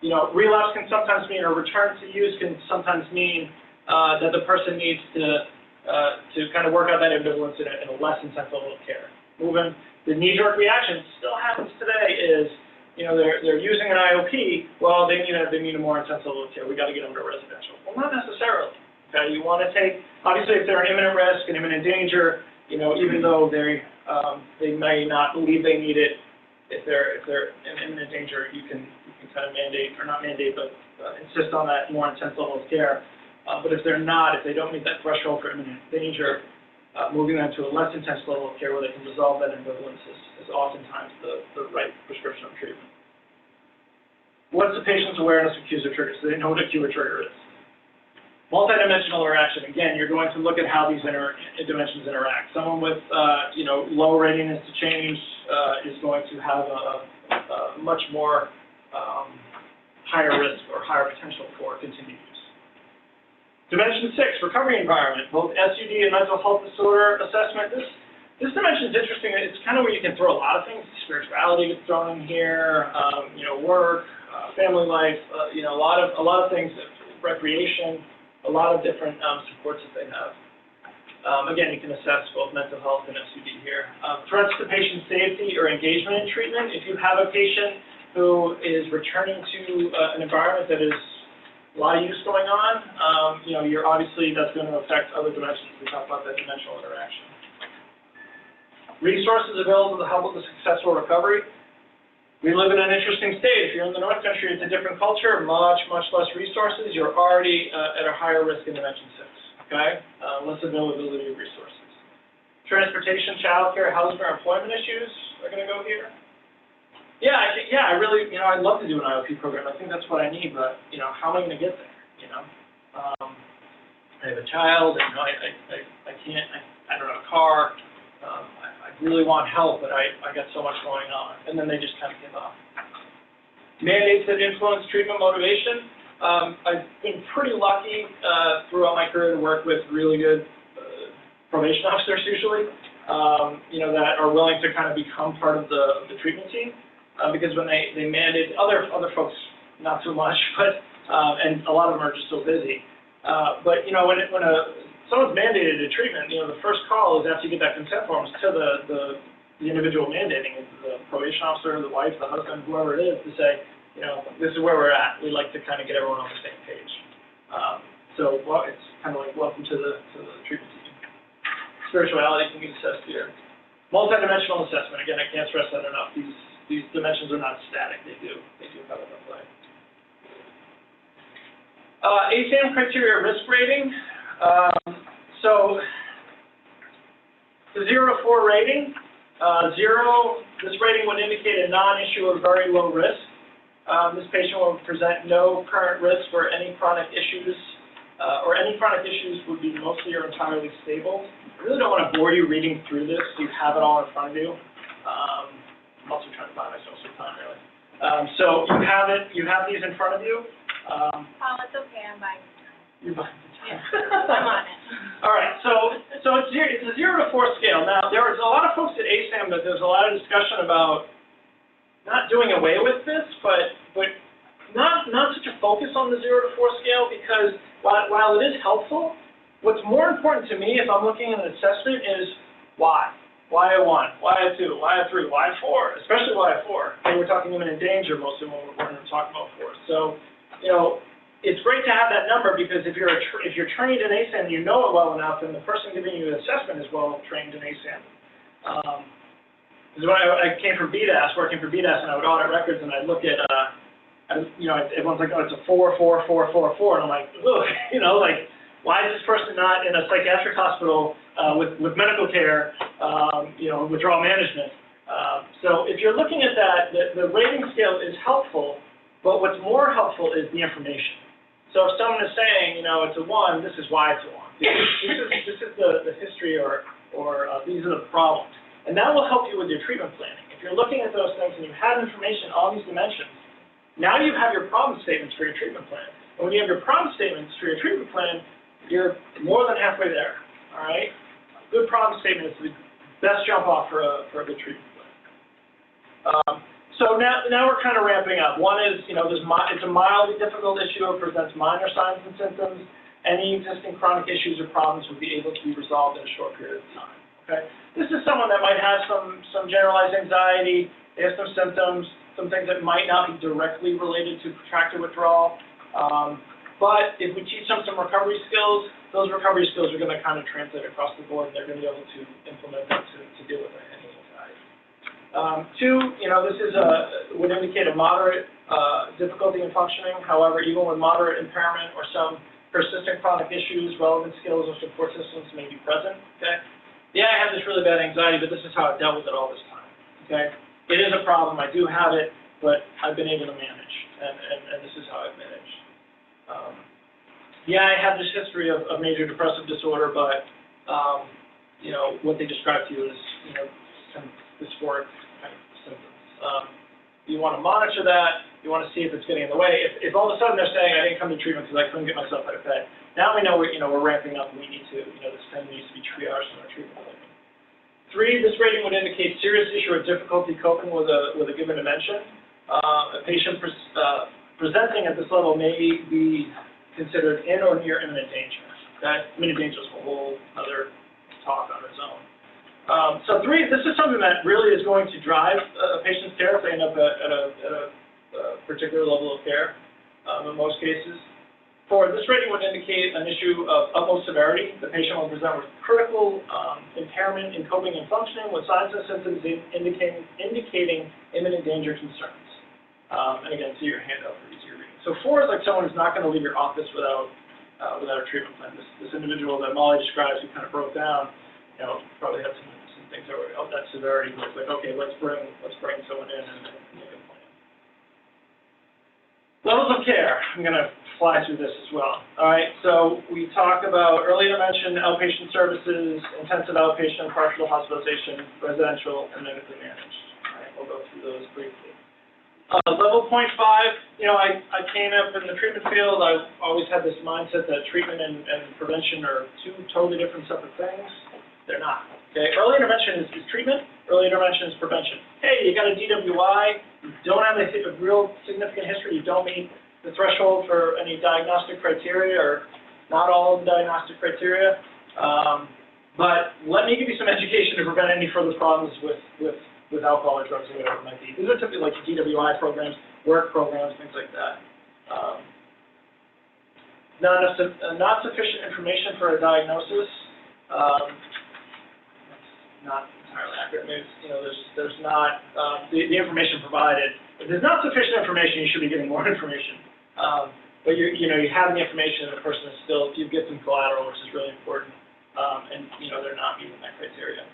S4: Relapse can sometimes mean, or return to use can sometimes mean that the person needs to kind of work out that ambivalence in a less intense level of care. The knee-jerk reaction still happens today is, they're using an IOP, well, they need a more intense level of care. We got to get them to residential. Well, not necessarily. Okay, you want to take, obviously, if they're an imminent risk and imminent danger, even though they may not believe they need it, if they're in imminent danger, you can kind of mandate, or not mandate, but insist on that more intense level of care. But if they're not, if they don't meet that threshold for imminent danger, moving them to a less intense level of care where they can resolve that ambivalence is oftentimes the right prescription of treatment. What's the patient's awareness of cues or triggers? Do they know what a cue or trigger is? Multidimensional interaction, again, you're going to look at how these dimensions interact. Someone with low readiness to change is going to have a much more higher risk or higher potential for continued use. Dimension 6, recovery environment, both SUD and mental health disorder assessment. This dimension is interesting. It's kind of where you can throw a lot of things. Spirituality gets thrown in here, work, family life, a lot of things, recreation. A lot of different supports that they have. Again, you can assess both mental health and SUD here. Threats to patient safety or engagement in treatment. If you have a patient who is returning to an environment that is a lot of use going on, you're obviously, that's going to affect other dimensions. We talked about that dimensional interaction. Resources available to help with the successful recovery. We live in an interesting state. If you're in the North Country, it's a different culture, much less resources. You're already at a higher risk in Dimension 6, okay? Less availability of resources. Transportation, childcare, housing, or employment issues are going to go here. I really, I'd love to do an IOP program. I think that's what I need, but, how am I going to get there, I have a child, and, I can't, I don't have a car. I really want help, but I got so much going on. And then they just kind of give up. Mandates that influence treatment motivation. I've been pretty lucky throughout my career to work with really good probation officers usually, that are willing to kind of become part of the treatment team, because when they mandate, other folks not so much, but and a lot of them are just so busy. But when someone's mandated a treatment, the first call is after you get that consent forms to the individual mandating, the probation officer, the wife, the husband, whoever it is, to say, this is where we're at. We'd like to kind of get everyone on the same page. So it's kind of like welcome to the treatment team. Spirituality can be assessed here. Multidimensional assessment. Again, I can't stress that enough. These dimensions are not static. They do have a play. ASAM criteria risk rating. So the 0 to 4 rating. 0, this rating would indicate a non-issue or very low risk. This patient will present no current risk or any chronic issues, would be mostly or entirely stable. I really don't want to bore you reading through this. You have it all in front of you. I'm also trying to buy myself some time, really. So you have these in front of you.
S1: Paul, it's okay, I'm buying time.
S4: You're buying the time.
S1: I'm on it.
S4: All right, so it's a 0 to 4 scale. Now, there's a lot of folks at ASAM that there's a lot of discussion about not doing away with this, but not such a focus on the 0 to 4 scale, because while it is helpful, what's more important to me if I'm looking at an assessment is why. Why a 1? Why a 2? Why a 3? Why a 4? Especially why a 4. Okay, we're talking imminent danger mostly when we're talking about 4. So, it's great to have that number, because if you're trained in ASAM, you know it well enough, and the person giving you the assessment is well trained in ASAM. This is why I came from BDAS, working for BDAS, and I would audit records, and I'd look at, everyone's like, oh, it's a 4, 4, 4, 4, 4, and I'm like, look, why is this person not in a psychiatric hospital with medical care, withdrawal management? So if you're looking at that, the rating scale is helpful, but what's more helpful is the information. So if someone is saying, it's a 1, this is why it's a 1. This is the history or these are the problems. And that will help you with your treatment planning. If you're looking at those things and you have information on these dimensions, now you have your problem statements for your treatment plan. And when you have your problem statements for your treatment plan, you're more than halfway there, all right? A good problem statement is the best jump off for a good treatment plan. So now we're kind of ramping up. One is, it's a mildly difficult issue. It presents minor signs and symptoms. Any existing chronic issues or problems would be able to be resolved in a short period of time, okay? This is someone that might have some generalized anxiety. They have some symptoms, some things that might not be directly related to protracted withdrawal. But if we teach them some recovery skills, those recovery skills are going to kind of translate across the board, and they're going to be able to implement them to deal with any anxiety. 2, this would indicate a moderate difficulty in functioning. However, even with moderate impairment or some persistent chronic issues, relevant skills or support systems may be present. Okay. Yeah, I have this really bad anxiety, but this is how I've dealt with it all this time. Okay. It is a problem. I do have it, but I've been able to manage, and this is how I've managed. Yeah, I have this history of major depressive disorder, but what they describe to you is some dysphoric kind of symptoms. You want to monitor that. You want to see if it's getting in the way. If all of a sudden they're saying I didn't come to treatment because I couldn't get myself out of bed, now we know we're ramping up and we need to this thing needs to be triaged in our treatment plan. 3, this rating would indicate serious issue or difficulty coping with a given dimension. A patient presenting at this level may be considered in or near imminent danger. Okay? Imminent danger is a whole other talk on its own. So 3, this is something that really is going to drive a patient's care if they end up at a particular level of care in most cases. 4, this rating would indicate an issue of utmost severity. The patient will present with critical impairment in coping and functioning with signs and symptoms indicating imminent danger concerns. And again, see your handout for easier reading. So 4 is like someone who's not going to leave your office without a treatment plan. This individual that Molly describes who kind of broke down, probably had some things that were of that severity. Where it's like, okay, let's bring someone in and make a plan. Levels of care. I'm going to fly through this as well. All right, so we talk about early intervention, outpatient services, intensive outpatient, partial hospitalization, residential, and medically managed. All right, we'll go through those briefly. Level 0.5, you know, I came up in the treatment field. I've always had this mindset that treatment and prevention are two totally different separate things. They're not. Okay, early intervention is treatment. Early intervention is prevention. Hey, you got a DWI. You don't have a real significant history. You don't meet the threshold for any diagnostic criteria, or not all of the diagnostic criteria. But let me give you some education to prevent any further problems with alcohol or drugs or whatever it might be. These are typically like DWI programs, work programs, things like that. Not sufficient information for a diagnosis. That's not entirely accurate. Maybe, you know, there's not the information provided. If there's not sufficient information, you should be getting more information. But you have the information, and the person is still, you get some collateral, which is really important. And you know, they're not meeting that criteria.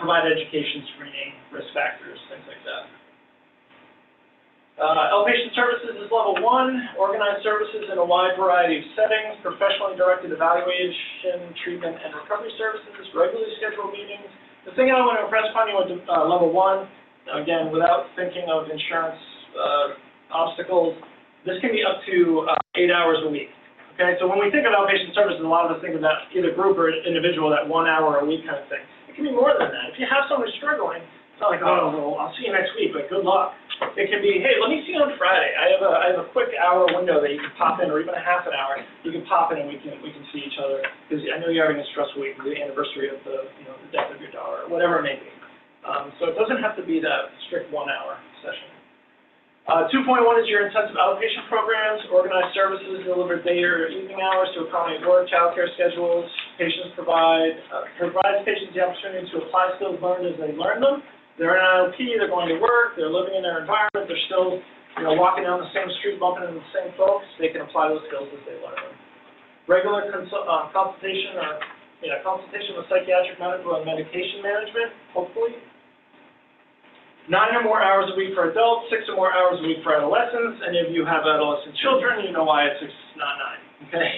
S4: Provide education, screening, risk factors, things like that. Outpatient services is level 1, organized services in a wide variety of settings, professionally directed evaluation, treatment, and recovery services, regularly scheduled meetings. The thing I want to impress upon you with level 1, again, without thinking of insurance obstacles, this can be up to 8 hours a week. Okay, so when we think of outpatient services, a lot of us think of that either group or individual, that 1 hour a week kind of thing. It can be more than that. If you have someone struggling, it's not like, oh, well, I'll see you next week, but good luck. It can be, hey, let me see you on Friday. I have a quick hour window that you can pop in, or even a half an hour. You can pop in and we can see each other, because I know you're having a stressful week, the anniversary of the death of your daughter, or whatever it may be. So it doesn't have to be that strict 1 hour session. 2.1 is your intensive outpatient programs, organized services delivered day or evening hours to accommodate work, childcare schedules. Patients provides patients the opportunity to apply skills learned as they learn them. They're in an IOP, they're going to work, they're living in their environment, they're still, walking down the same street, bumping into the same folks. They can apply those skills as they learn them. Regular consultation with psychiatric, medical, and medication management, hopefully. 9 or more hours a week for adults, 6 or more hours a week for adolescents. Any of you have adolescent children, you know why it's 6, not 9, okay?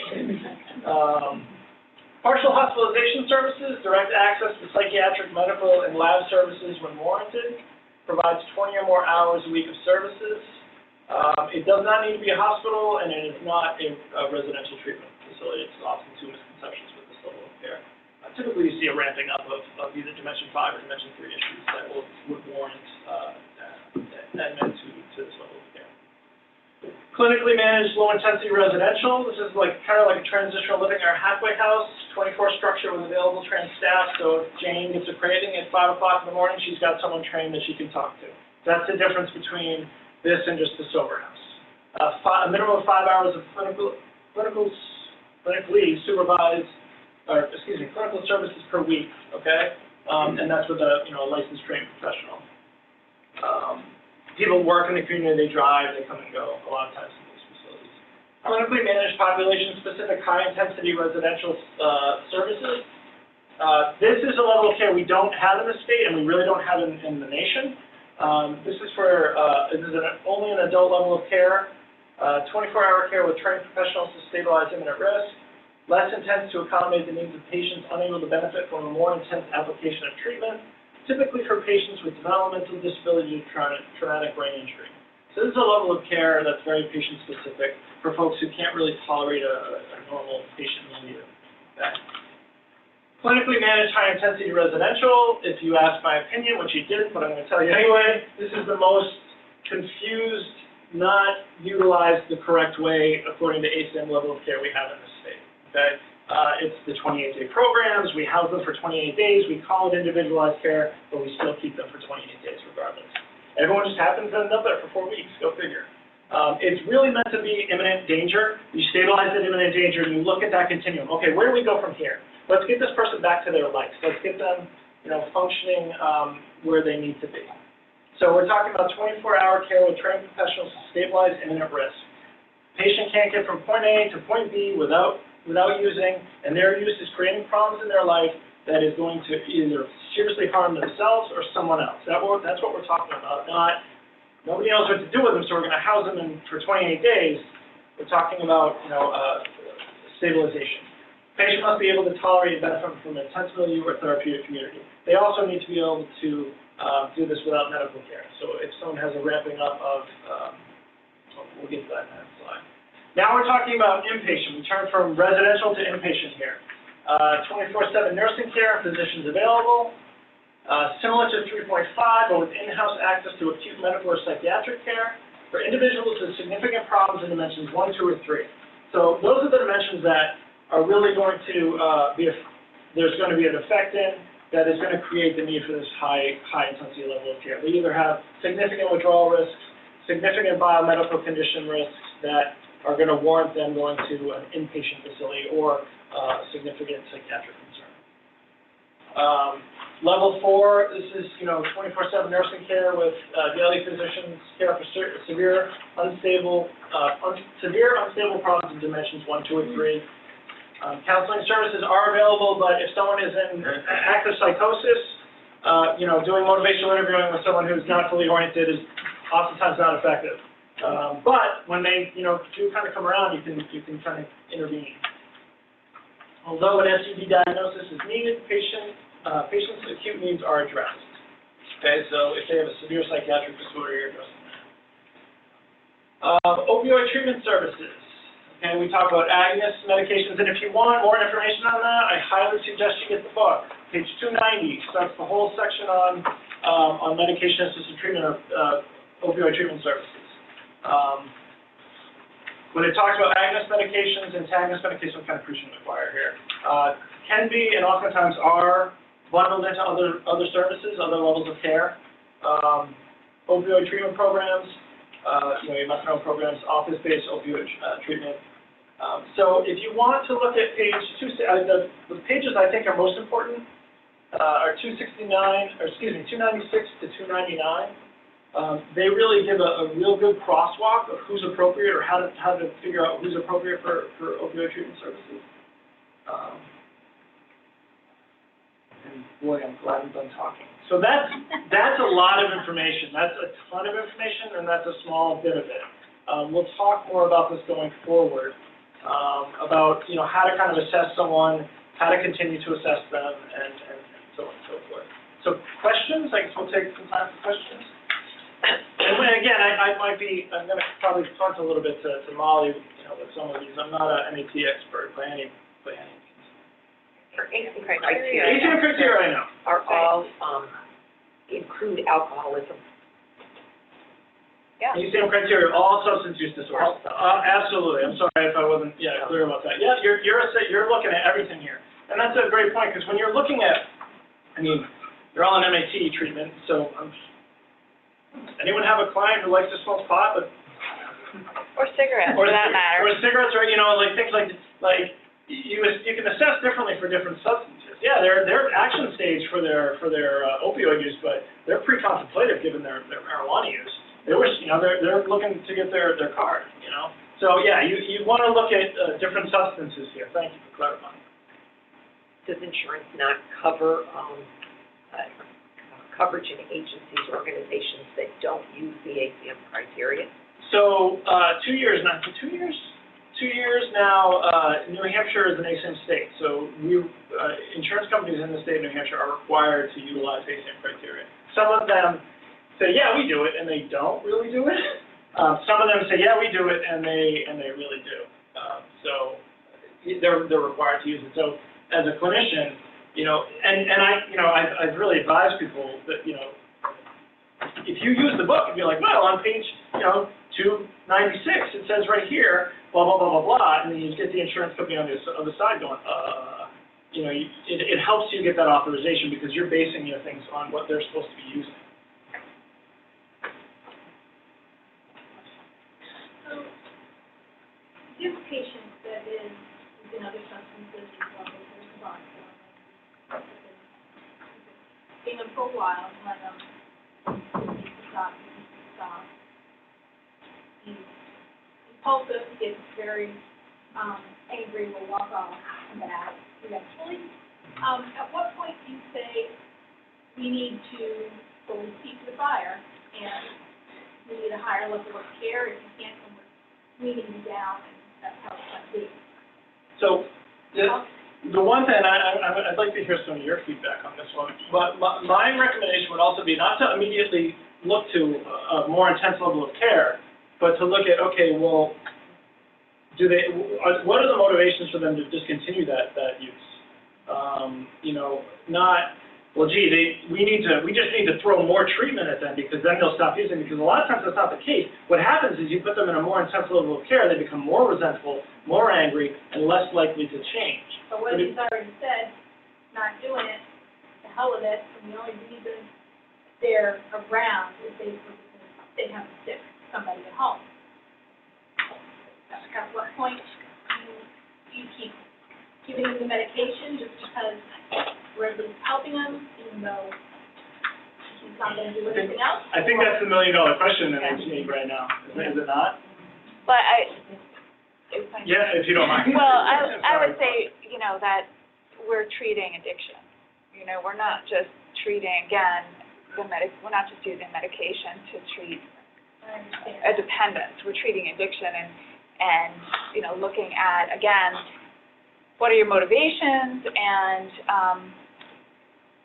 S4: Partial hospitalization services, direct access to psychiatric, medical, and lab services when warranted. Provides 20 or more hours a week of services. It does not need to be a hospital, and it is not a residential treatment facility. It's often two misconceptions with this level of care. Typically, you see a ramping up of either Dimension 5 or Dimension 3 issues that would warrant admin to this level of care. Clinically managed low-intensity residential. This is kind of like a transitional living or halfway house, 24 structure with available trained staff. So if Jane gets a craving at 5 o'clock in the morning, she's got someone trained that she can talk to. That's the difference between this and just a sober house. A minimum of 5 hours of clinically supervised, clinical services per week, okay? And that's with a licensed trained professional. People work in the community, they drive, they come and go a lot of times in these facilities. Clinically managed population-specific high-intensity residential services. This is a level of care we don't have in the state, and we really don't have in the nation. This is only an adult level of care. 24-hour care with trained professionals to stabilize imminent risk. Less intense to accommodate the needs of patients unable to benefit from a more intense application of treatment, typically for patients with developmental disability or traumatic brain injury. So this is a level of care that's very patient-specific for folks who can't really tolerate a normal patient milieu. Okay? Clinically managed high-intensity residential, if you ask my opinion, which you didn't, but I'm going to tell you anyway, this is the most confused, not utilized the correct way according to ASAM level of care we have in this state. Okay? It's the 28-day programs. We house them for 28 days. We call it individualized care, but we still keep them for 28 days regardless. Everyone just happens to end up there for 4 weeks. Go figure. It's really meant to be imminent danger. You stabilize that imminent danger, and you look at that continuum. Okay, where do we go from here? Let's get this person back to their life. Let's get them, functioning where they need to be. So we're talking about 24-hour care with trained professionals to stabilize imminent risk. Patient can't get from point A to point B without using, and their use is creating problems in their life that is going to either seriously harm themselves or someone else. That's what we're talking about. Nobody knows what to do with them, so we're going to house them for 28 days. We're talking about, stabilization. Patient must be able to tolerate and benefit from an intense milieu or therapeutic community. They also need to be able to do this without medical care. So if someone has a ramping up of, we'll get to that in the next slide. Now we're talking about inpatient. We turn from residential to inpatient here. 24/7 nursing care, physicians available, similar to 3.5, but with in-house access to acute medical or psychiatric care for individuals with significant problems in dimensions 1, 2, or 3. So those are the dimensions that are really going to there's going to be an effect in that is going to create the need for this high intensity level of care. They either have significant withdrawal risks, significant biomedical condition risks that are going to warrant them going to an inpatient facility or significant psychiatric concern. Level 4, this is 24/7 nursing care with daily physicians care for severe unstable problems in dimensions 1, 2, or 3. Counseling services are available, but if someone is in active psychosis, doing motivational interviewing with someone who's not fully oriented is oftentimes not effective. But when they, do kind of come around, you can kind of intervene. Although an SUD diagnosis is needed, patients' acute needs are addressed. Okay, so if they have a severe psychiatric disorder, you're addressing that. Opioid treatment services. Okay, we talk about agonists, medications, and if you want more information on that, I highly suggest you get the book. Page 290 starts the whole section on medication-assisted treatment of opioid treatment services. When it talks about agonist medications, antagonist medications, what kind of preaching required here? Can be and oftentimes are bundled into other services, other levels of care. Opioid treatment programs, your methadone programs, office-based opioid treatment. So if you want to look at page 2, the pages I think are most important are 296 to 299. They really give a real good crosswalk of who's appropriate or how to figure out who's appropriate for opioid treatment services. And boy, I'm glad I'm done talking. So that's a lot of information. That's a ton of information, and that's a small bit of it. We'll talk more about this going forward, about how to kind of assess someone, how to continue to assess them, and so on and so forth. So questions? I guess we'll take some time for questions. And again, I'm going to probably talk a little bit to Molly, with some of these. I'm not an MAT expert by any means.
S5: For ASAM criteria.
S4: ASAM criteria, I know.
S5: Are all, include alcoholism.
S1: Yeah.
S4: ASAM criteria, all substance use disorders. Absolutely. I'm sorry if I wasn't clear about that. Yeah, you're looking at everything here, and that's a great point because when you're looking at, you're all on MAT treatment, so anyone have a client who likes to smoke pot, but
S1: Or cigarettes, for that matter.
S4: or cigarettes, or things like you can assess differently for different substances. Yeah, they're action stage for their opioid use, but they're pre-contemplative given their marijuana use. They wish, they're looking to get their card, So yeah, you want to look at different substances here. Thank you for clarifying.
S5: Does insurance not cover coverage in agencies, organizations that don't use the ASAM criteria?
S4: So 2 years now. 2 years? 2 years now. New Hampshire is an ASAM state, so insurance companies in the state of New Hampshire are required to utilize ASAM criteria. Some of them say, yeah, we do it, and they don't really do it. Some of them say, yeah, we do it, and they really do. So they're required to use it. So as a clinician, I've really advised people that, if you use the book and be like, well, on page, 296, it says right here, blah, blah, blah, blah, blah, and then you get the insurance company on the other side going, it helps you get that authorization because you're basing your things on what they're supposed to be using.
S3: So, this patient that is using other substances as well as their tobacco, being them for a while, let them stop. He's impulsive, he gets very angry, will walk off bad eventually. At what point do you say we need to go with feet to the fire and we need a higher level of care if you can't come with weaning you down, and that's how it's going to be?
S4: So, The one thing, I'd like to hear some of your feedback on this one, but my recommendation would also be not to immediately look to a more intense level of care, but to look at, okay, well, what are the motivations for them to discontinue that use? You know, not, well, gee, we just need to throw more treatment at them because then they'll stop using it, because a lot of times that's not the case. What happens is you put them in a more intense level of care, they become more resentful, more angry, and less likely to change.
S6: But what he's already said, not doing it, the hell with it, and the only reason they're around is they have to stick somebody at home. At what point do you keep giving them the medication just because we're at least helping them, even though he's not going to do anything else?
S4: I think that's the $1 million question that we need right now, is it not?
S3: But
S4: Yeah, if you don't mind.
S3: well, I would say, you know, that we're treating addiction. You know, we're not just treating, again, we're not just using medication to treat
S6: I understand.
S3: a dependence. We're treating addiction and, you know, looking at, again, what are your motivations and,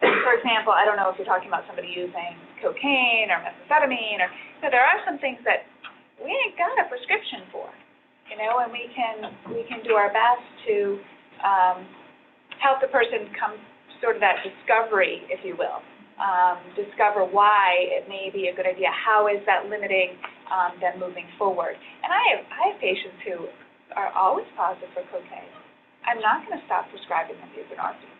S3: for example, I don't know if you're talking about somebody using cocaine or methamphetamine or, you know, there are some things that we ain't got a prescription for, you know, and we can do our best to help the person come sort of that discovery, if you will, discover why it may be a good idea. How is that limiting them moving forward? And I have patients who are always positive for cocaine. I'm not going to stop prescribing them buprenorphine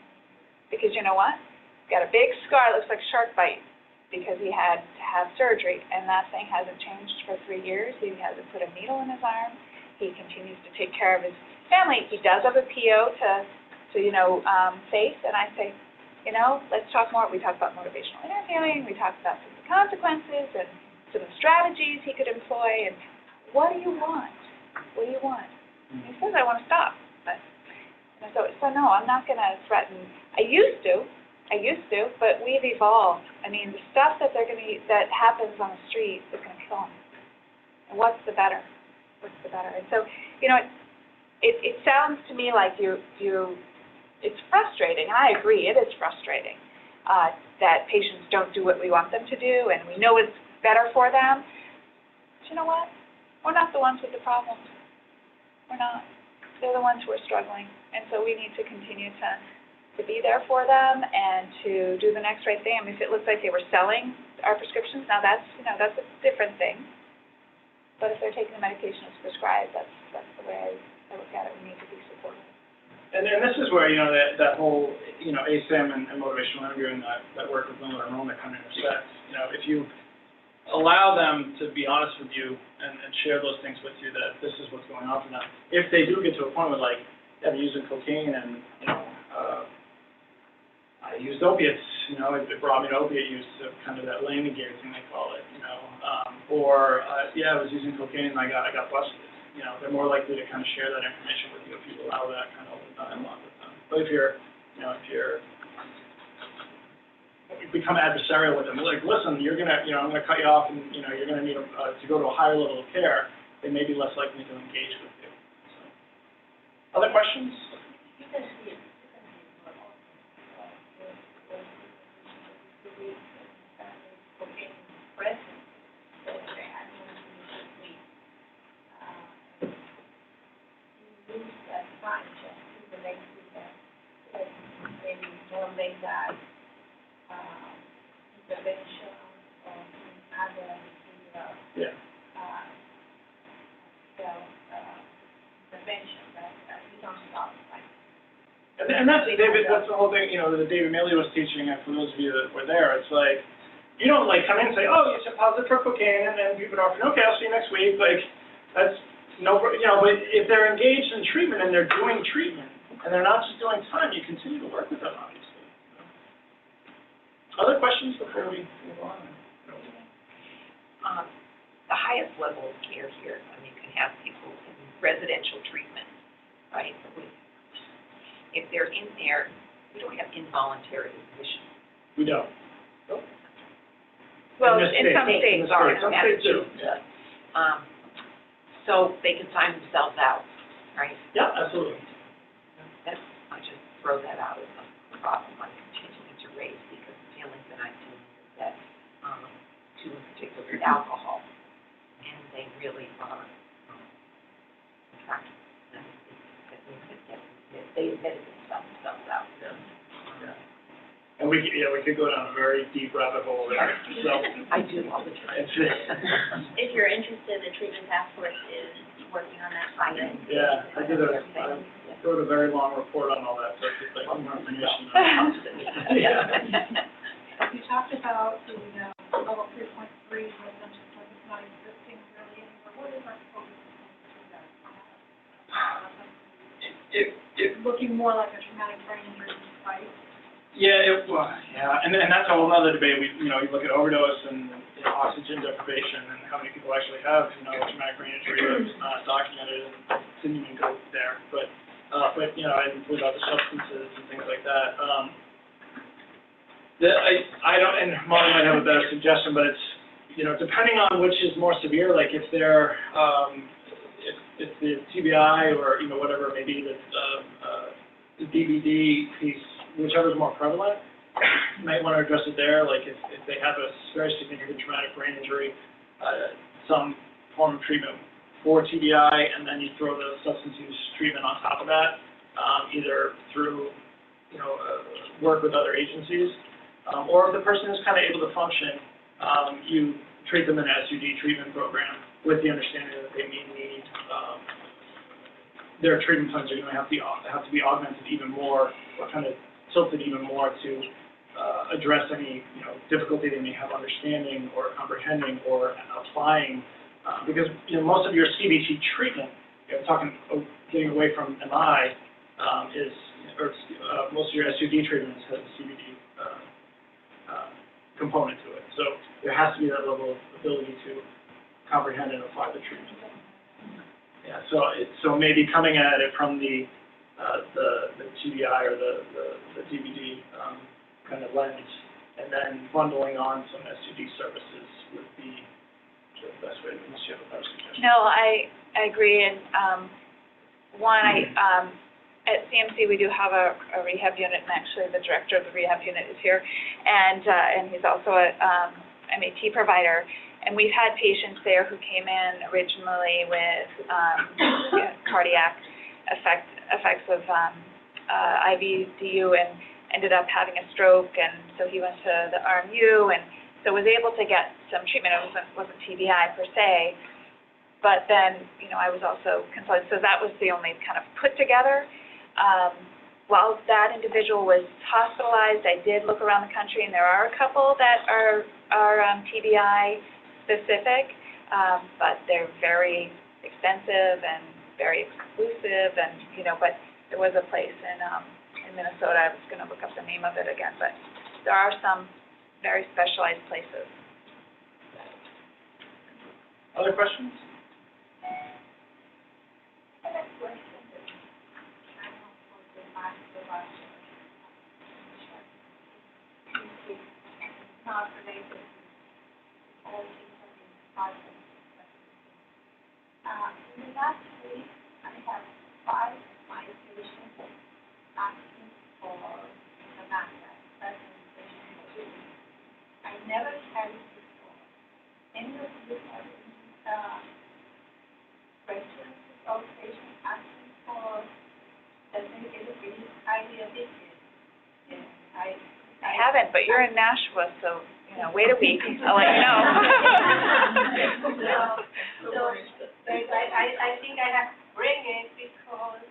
S3: because you know what? He's got a big scar, looks like shark bite, because he had to have surgery, and that thing hasn't changed for 3 years. He hasn't put a needle in his arm. He continues to take care of his family. He does have a PO to you know, face, and I say, you know, let's talk more. We talk about motivational interviewing. We talk about some of the consequences and some of the strategies he could employ, and what do you want? What do you want? And he says, I want to stop. But so no, I'm not going to threaten. I used to, but we've evolved. I mean, the stuff that that happens on the street is going to kill them. And what's the better? What's the better? And so, you know, it sounds to me like it's frustrating, and I agree, it is frustrating that patients don't do what we want them to do, and we know it's better for them. But you know what? We're not the ones with the problems. We're not. They're the ones who are struggling, and so we need to continue to be there for them and to do the next right thing. I mean, if it looks like they were selling our prescriptions, now that's a different thing. But if they're taking the medication as prescribed, that's the way I look at it. We need to be supportive.
S4: And this is where, you know, that whole, you know, ASAM and motivational interviewing that work with Linda and Rome that kind of intersects. You know, if you allow them to be honest with you and share those things with you, that this is what's going on for them. If they do get to a point where, like, they're using cocaine and, you know, I used opiates, you know, it brought me to opiate use, kind of that landing gear thing they call it, you know, or, yeah, I was using cocaine and I got busted. You know, they're more likely to kind of share that information with you if you allow that kind of open dialogue with them. But if you become adversarial with them, like, listen, you're gonna, you know, I'm gonna cut you off, and you know, you're gonna need to go to a higher level of care. They may be less likely to engage with you. So, other questions?
S6: Intervention or other intervention that we don't stop.
S4: And that's David. That's the whole thing. You know, that David Maley was teaching. And for those of you that were there, it's like you don't like come in and say, "Oh, you said positive for cocaine and then buprenorphine. Okay, I'll see you next week." Like that's no, you know. But if they're engaged in treatment and they're doing treatment and they're not just doing time, you continue to work with them, obviously. Other questions before we move on?
S5: The highest level of care here, I mean, you can have people in residential treatment, right? If they're in there, we don't have involuntary admission.
S4: We don't.
S3: Well,
S4: In
S3: in some states,
S4: Some states do.
S5: Yeah. So they can sign themselves out, right?
S4: Yeah, absolutely.
S5: That's, I just, throw that out as a problem I'm continuing to raise, because the feeling that I'm doing is that, two in particular, with alcohol, and they really are, attractive. And they admitted themselves out.
S4: And we could go down a very deep rabbit hole there, so.
S5: I do all the time.
S6: If you're interested, the treatment task force is working on that project.
S4: Yeah, I wrote a very long report on all that, so it's just like more information.
S6: You talked about the level 3.3 residential service not existing really anymore. What is our focus on that? Looking more like a traumatic brain injury site.
S4: And that's a whole other debate. You look at overdose and oxygen deprivation and how many people actually have, traumatic brain injury that's not documented and didn't even go there. But and with other substances and things like that. I don't, and Molly might have a better suggestion, but it's, depending on which is more severe, like if they're, if the TBI or, whatever it may be, the DBD piece, whichever is more prevalent, you might want to address it there. Like if they have a very significant traumatic brain injury, some form of treatment for TBI, and then you throw the substance use treatment on top of that, either through, work with other agencies, or if the person is kind of able to function, you treat them in an SUD treatment program with the understanding that they may need, their treatment plans are going to have to be augmented even more, or kind of tilted even more to address any difficulty they may have understanding or comprehending or applying, because most of your CBT treatment, getting away from MI, most of your SUD treatments has a CBT component to it. So there has to be that level of ability to comprehend and apply the treatment. Yeah. So maybe coming at it from the TBI or the DVD kind of lens, and then bundling on some SUD services would be the best way, unless you have a better suggestion.
S3: No, I agree, and at CMC we do have a rehab unit, and actually the director of the rehab unit is here, and he's also a MAT provider. And we've had patients there who came in originally with cardiac effects of IVDU and ended up having a stroke, and so he went to the RMU and so was able to get some treatment. It wasn't TBI per se, but then, I was also consulted, so that was the only kind of put together. While that individual was hospitalized, I did look around the country, and there are a couple that are TBI specific, but they're very expensive and very exclusive, and but there was a place in Minnesota. I was going to look up the name of it again, but there are some very specialized places.
S4: Other questions?
S6: Not related to all things that we discussed. In the last week, I have 5 of my patients asking for the matter. I never had it before. Any of you have questions of patients asking for the relief idea this year?
S3: I haven't, but you're in Nashua, so, wait a week, I'll let you know.
S6: I think I have to bring it because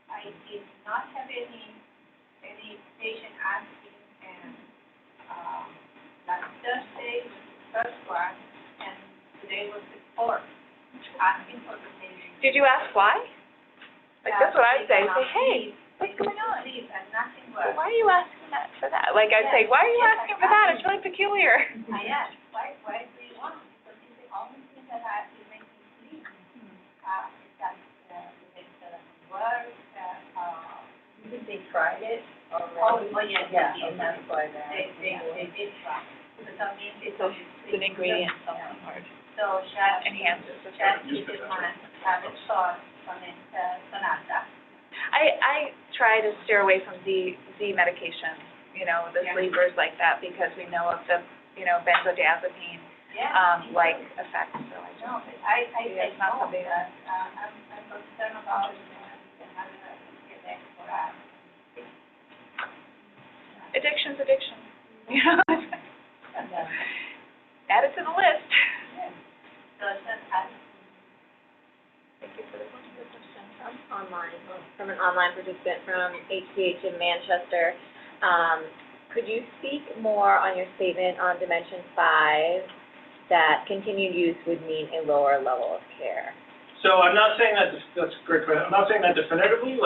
S6: I did not have any patient asking, and last Thursday was the first one, and today was the 4th, asking for the patient.
S3: Did you ask why? Like, that's what I'd say, hey, what's going on?
S6: Please, and nothing
S3: Well,
S6: worse.
S3: why are you asking that for that? Like, I'd say, why are you asking for that? It's really peculiar.
S6: I asked, why do you want it? Because it's the only thing that makes me sleep. It's that the things that work,
S5: You think they tried it
S6: oh,
S5: already?
S6: yeah,
S5: Yeah, and that's why
S6: they did try.
S3: It's an ingredient, something hard.
S6: So, Chad,
S3: Enhances the
S6: Chad, keep in mind, have it short from it, Sonata.
S3: I try to steer away from Z medication, the sleepers like that, because we know of the, benzodiazepine, like effects, so I
S6: No,
S3: don't.
S6: I
S3: it's not
S6: know
S3: something
S6: that, I'm concerned about it, and having a headache for that.
S3: Addiction's addiction, Add it to the list.
S6: So it's not,
S3: Thank you for the question.
S7: From an online participant from HCH in Manchester. Could you speak more on your statement on Dimension 5 that continued use would mean a lower level of care?
S4: So I'm not saying that, that's a great question. I'm not saying that definitively,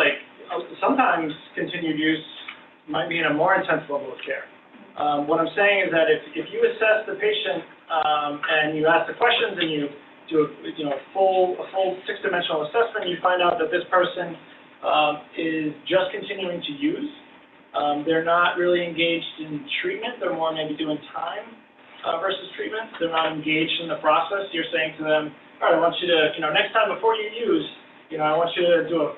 S4: sometimes continued use might mean a more intense level of care. What I'm saying is that if you assess the patient, and you ask the questions and you do a full six-dimensional assessment, you find out that this person is just continuing to use. They're not really engaged in treatment. They're more maybe doing time versus treatment. They're not engaged in the process. You're saying to them, all right, I want you to, next time before you use, I want you to do a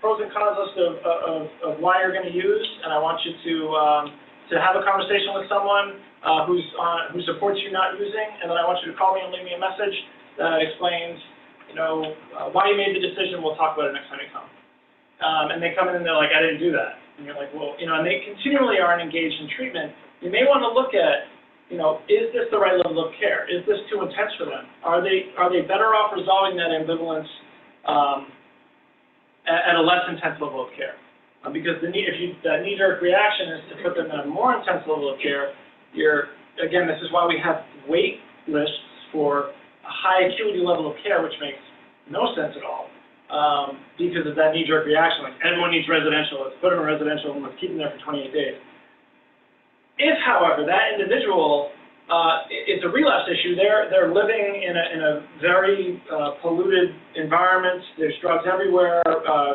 S4: pros and cons list of why you're going to use, and I want you to have a conversation with someone who supports you not using, and then I want you to call me and leave me a message that explains, why you made the decision. We'll talk about it next time you come. And they come in and they're like, I didn't do that. And you're like, well, and they continually aren't engaged in treatment. You may want to look at, is this the right level of care? Is this too intense for them? Are they better off resolving that ambivalence at a less intense level of care? Because that knee-jerk reaction is to put them in a more intense level of care. Again, this is why we have wait lists for a high acuity level of care, which makes no sense at all, because of that knee-jerk reaction. Like, everyone needs residential, let's put them in residential and let's keep them there for 28 days. If, however, that individual, it's a relapse issue, they're living in a very polluted environment, there's drugs everywhere,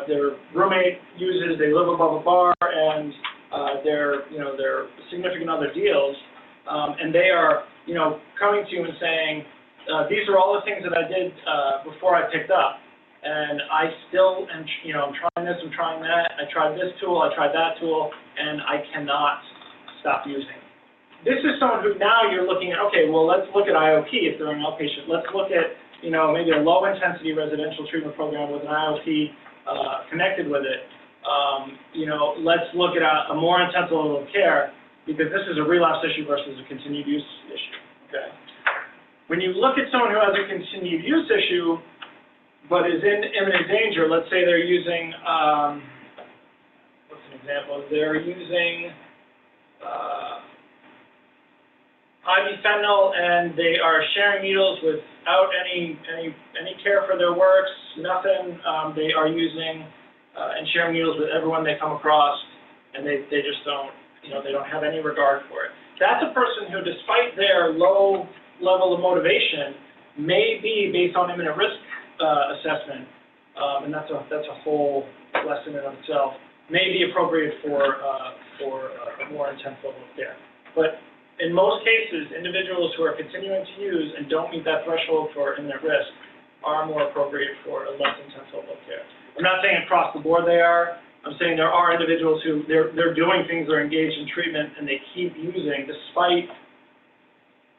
S4: their roommate uses, they live above a bar, and their significant other deals, and they are, coming to you and saying, these are all the things that I did before I picked up, and I still am, I'm trying this, I'm trying that, I tried this tool, I tried that tool, and I cannot stop using. This is someone who now you're looking at, okay, well, let's look at IOP if they're an outpatient. Let's look at, maybe a low-intensity residential treatment program with an IOP connected with it. Let's look at a more intense level of care, because this is a relapse issue versus a continued use issue, okay? When you look at someone who has a continued use issue, but is in imminent danger, let's say they're using, what's an example? They're using IV fentanyl, and they are sharing needles without any care for their works, nothing. They are using and sharing needles with everyone they come across, and they just don't, they don't have any regard for it. That's a person who, despite their low level of motivation, may be, based on imminent risk assessment, and that's a whole lesson in of itself, may be appropriate for a more intense level of care. But in most cases, individuals who are continuing to use and don't meet that threshold for imminent risk are more appropriate for a less intense level of care. I'm not saying across the board they are. I'm saying there are individuals who they're doing things, they're engaged in treatment, and they keep using despite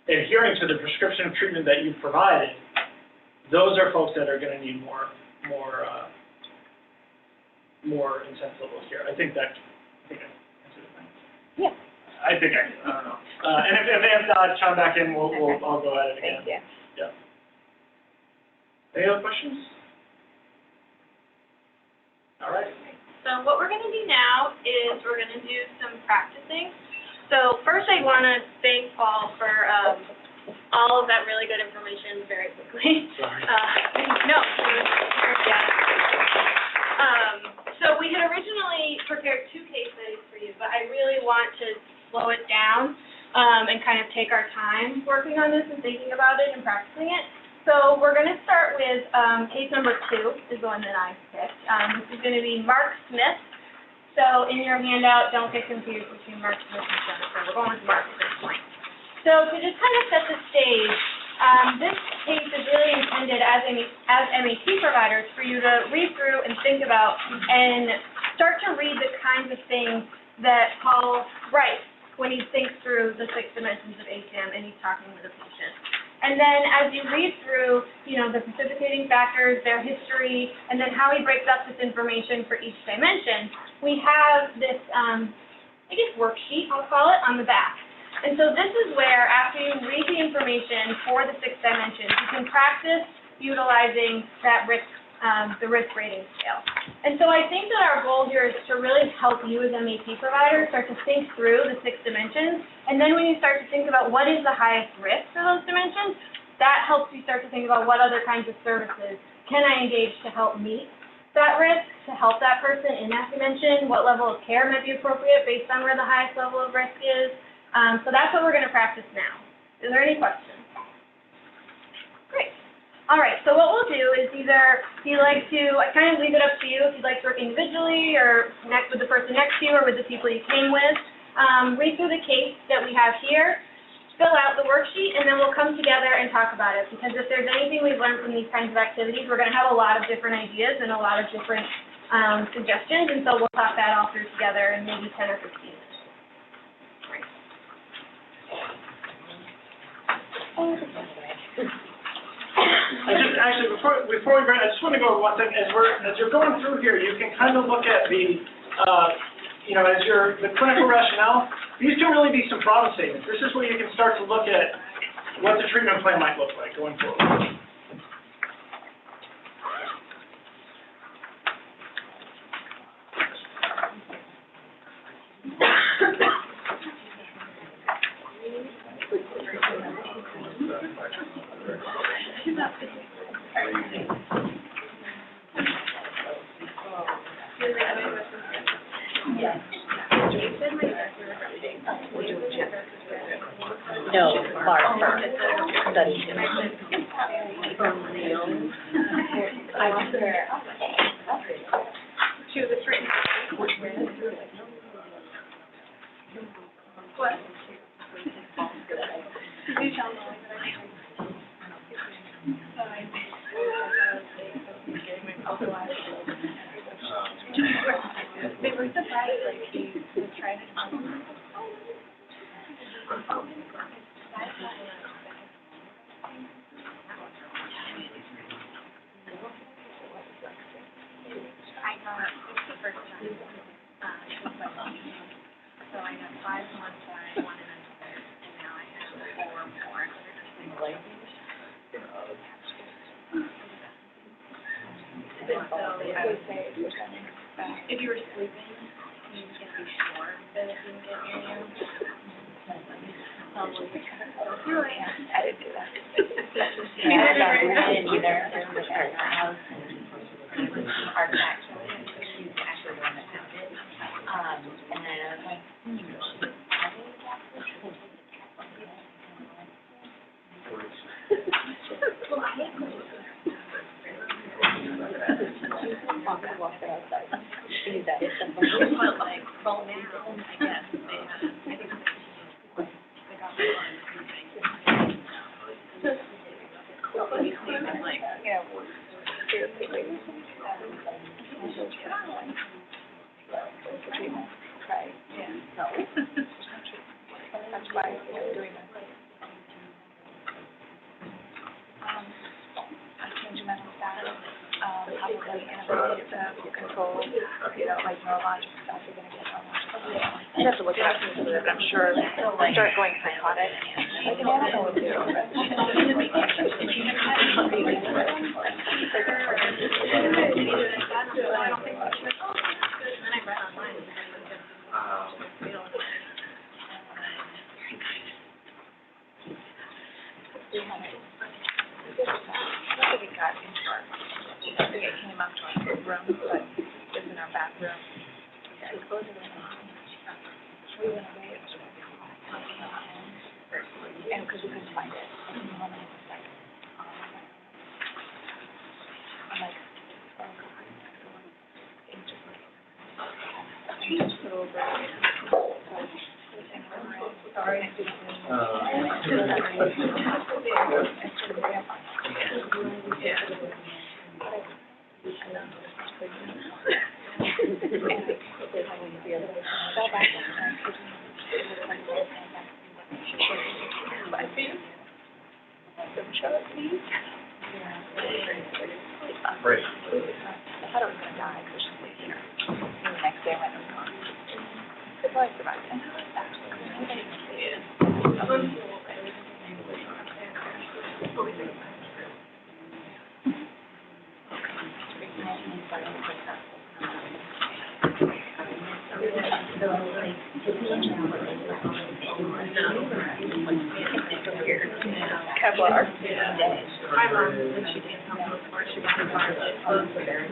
S4: adhering to the prescription of treatment that you've provided. Those are folks that are going to need more intense level of care. I think I answered the thing.
S7: Yeah.
S4: I think I don't know. And if not, chime back in, I'll go at it again.
S7: Thank you.
S4: Yeah. Any other questions? All right.
S1: So what we're going to do now is we're going to do some practicing. So first I want to thank Paul for all of that really good information very quickly.
S4: Sorry.
S1: No, so we had originally prepared 2 case studies for you, but I really want to slow it down and kind of take our time working on this and thinking about it and practicing it. So we're going to start with case number 2 is the one that I picked. This is going to be Mark Smith. So in your handout, don't get confused between Mark Smith and Jennifer. We're going with Mark at this point. So to just kind of set the stage,
S8: This case is really intended as MAT providers for you to read through and think about and start to read the kinds of things that Paul writes when he thinks through the 6 dimensions of ASAM and he's talking with a patient. And then as you read through, the precipitating factors, their history, and then how he breaks up this information for each dimension, we have this, worksheet, I'll call it, on the back. And so this is where, after you read the information for the 6 dimensions, you can practice utilizing that the risk rating scale. And so I think that our goal here is to really help you as MAT providers start to think through the 6 dimensions. And then when you start to think about what is the highest risk for those dimensions, that helps you start to think about what other kinds of services can I engage to help meet that risk, to help that person in that dimension, what level of care might be appropriate based on where the highest level of risk is. So that's what we're going to practice now. Is there any questions? Great. All right, so what we'll do is either, if you like to, I kind of leave it up to you if you'd like to work individually or connect with the person next to you or with the people you came with. Read through the case that we have here, fill out the worksheet, and then we'll come together and talk about it. Because if there's anything we've learned from these kinds of activities, we're going to have a lot of different ideas and a lot of different suggestions, and so we'll talk that all through together in maybe 10 or 15 minutes.
S4: Before we I just want to go over one thing. As you're going through here, you can kind of look at the, the clinical rationale. These can really be some problem statements. This is where you can start to look at what the treatment plan might look like going forward.
S7: No, Mark, study.
S3: To the treatment. What? Did you tell me? They were surprised, like, he was trying to I got, it's the first time, so I got 5 one side, 1 another, and now I have 4 more. If you were sleeping, you can be sure that it didn't get near you. Really? I didn't do that.
S7: I didn't either. There was our house and our actually, she's actually the one that found it. And then I was like, walk outside. She did that.
S5: Like, roll down, I guess. I think they got me on like,
S7: Yeah. Right. Yeah. No. That's why I'm doing that.
S3: I change mental status, probably inability to control, like neurological stuff, you're gonna get neurological.
S7: I'd have to look it up, but I'm sure I'll start going psychotic. I think I would do.
S3: It came up to our room, but it was in our back room. We went away, and because we couldn't find it. I'm like, oh God. Just put over. Sorry.
S9: Great.
S7: I thought it was gonna die, so she's like, here. And the next day I went, oh, God. It probably survived. And I was actually, Kevlar.
S6: My mom, when she did come before, she got a bar that closed there.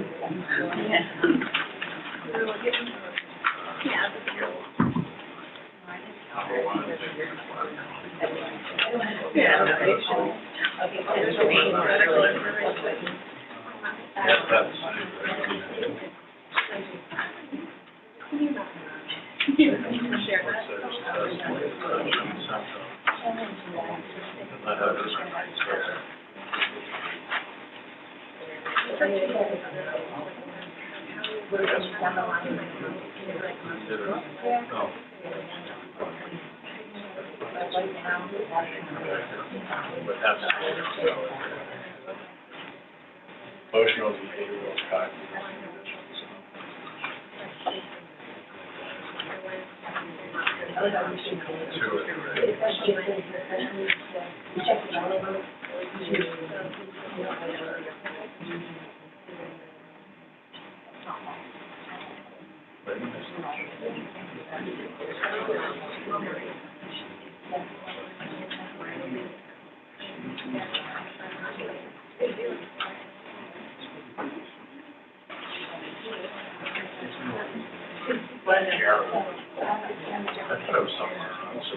S9: Emotional, behavioral, cognitive conditions. Two or three. That's what I was talking about. So,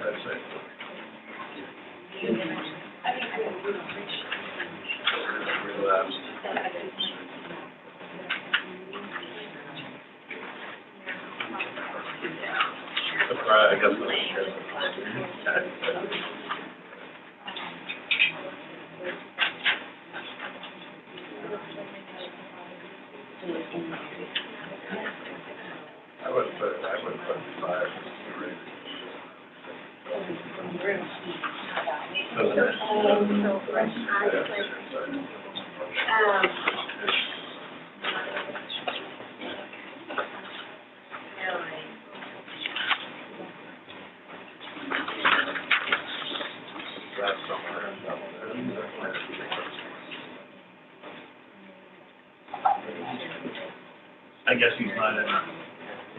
S9: that's it. Relapse. I guess I would put 5. I guess he's not in a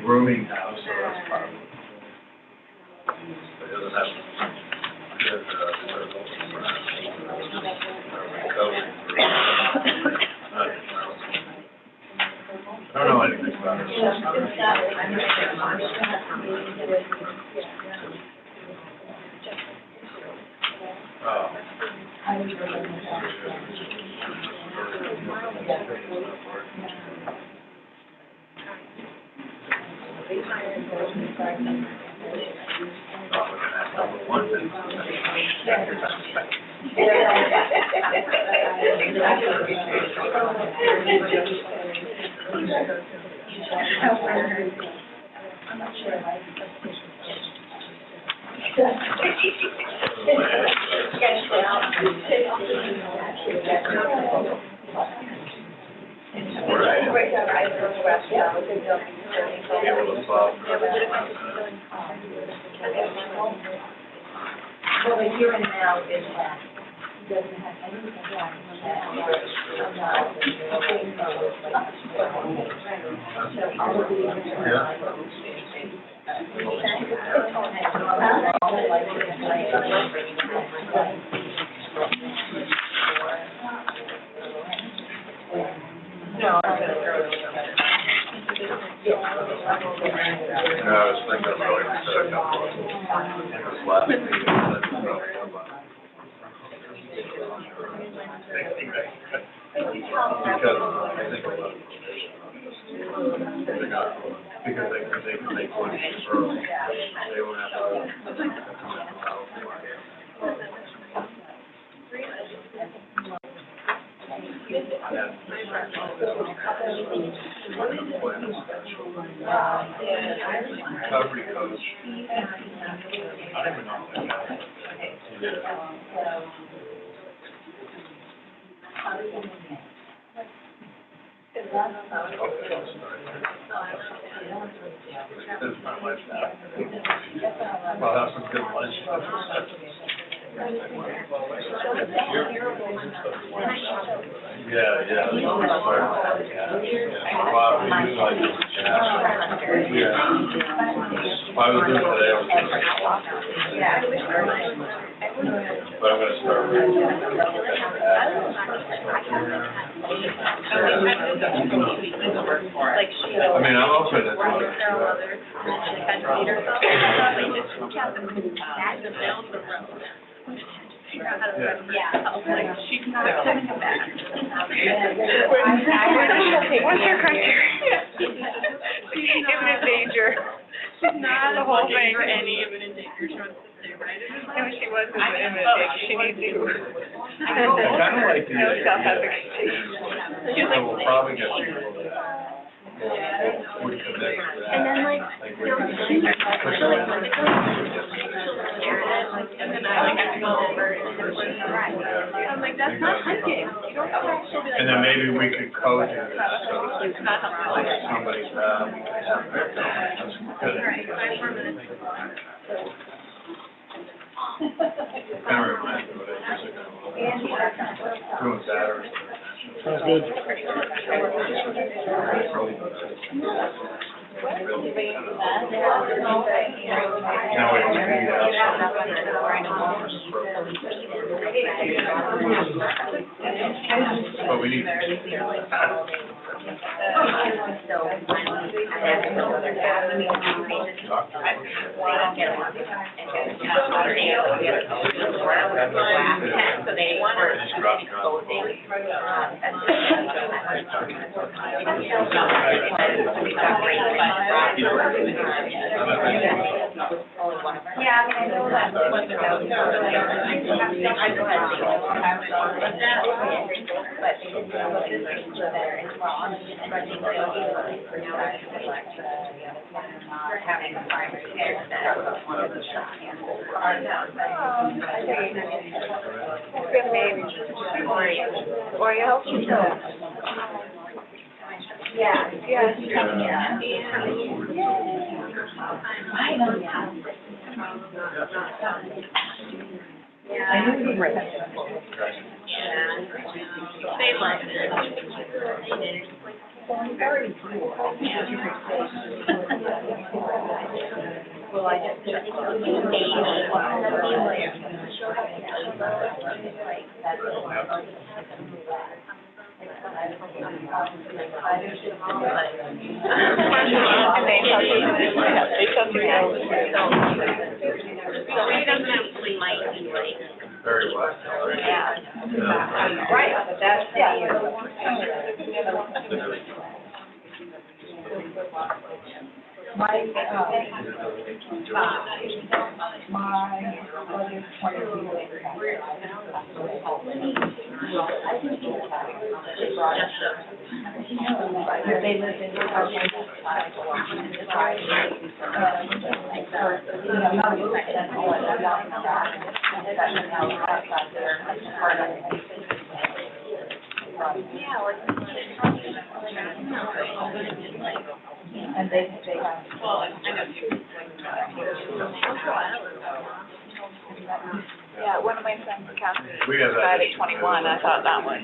S9: rooming house, so that's probably. He doesn't have good, I don't know anything about it. Oh.
S6: Well, the here and now is that he doesn't have anything No, I'm gonna throw it together.
S9: No, I was thinking of really set a couple of in this last meeting. Because I think a lot of they're not, because they can make money early. They won't have to. recovery coach. I don't even know what that is. That's my life now. Well, have some good lunch. Yeah. Wow, we use like, yeah. If I was doing today, I was gonna, but I'm gonna start with. I mean, I'm open to.
S3: She's not coming back.
S8: What's her criteria? Imminent danger. She's not the whole thing. For any imminent danger, she wants to stay right. No, she wasn't imminent danger, she needs to.
S9: I kind of like the.
S8: No self-efficacy.
S9: I will probably get people that would commit to that.
S8: And then like, and then I have to go over and I'm like, that's not hunting. You don't have to be like.
S9: And then maybe we could code it, so like somebody's, we could have their that's good.
S8: Right, 5 more minutes.
S9: Kind of reminds me of what I used to do. Doing Saturday.
S4: Sounds good.
S9: But we need.
S8: Yeah, I mean, I know that. Good name. Oreo? Yeah. I knew you were right. They like it. Well, I just
S9: Very well.
S8: Right, but that's, and they have. Well, I know you. Yeah, one of my friends, Catherine, died at 21, I thought that was,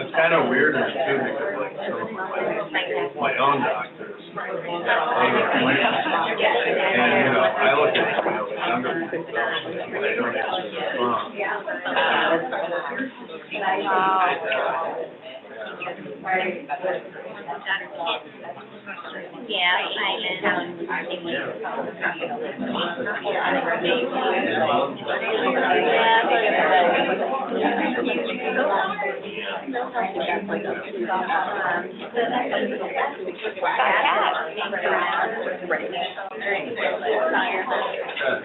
S9: It's kind of weird too, because like some of my own doctors, and you know, I look at some of the younger people, and they don't answer their phone.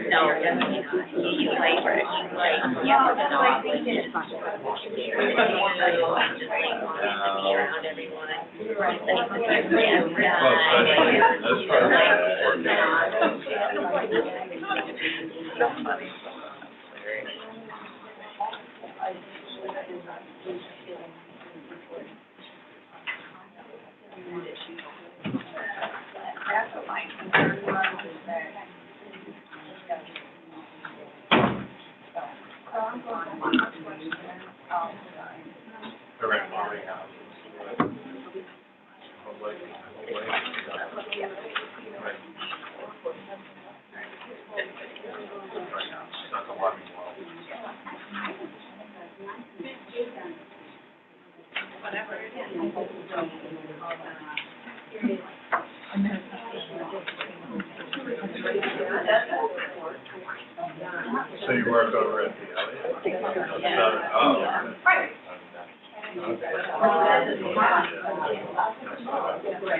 S1: No, definitely not. You like, yeah, but no, I think it's just like wanting to be around everyone.
S6: That's what my concern was, is that. So I'm going to one question,
S9: So you work over at the Elliott?
S6: Right.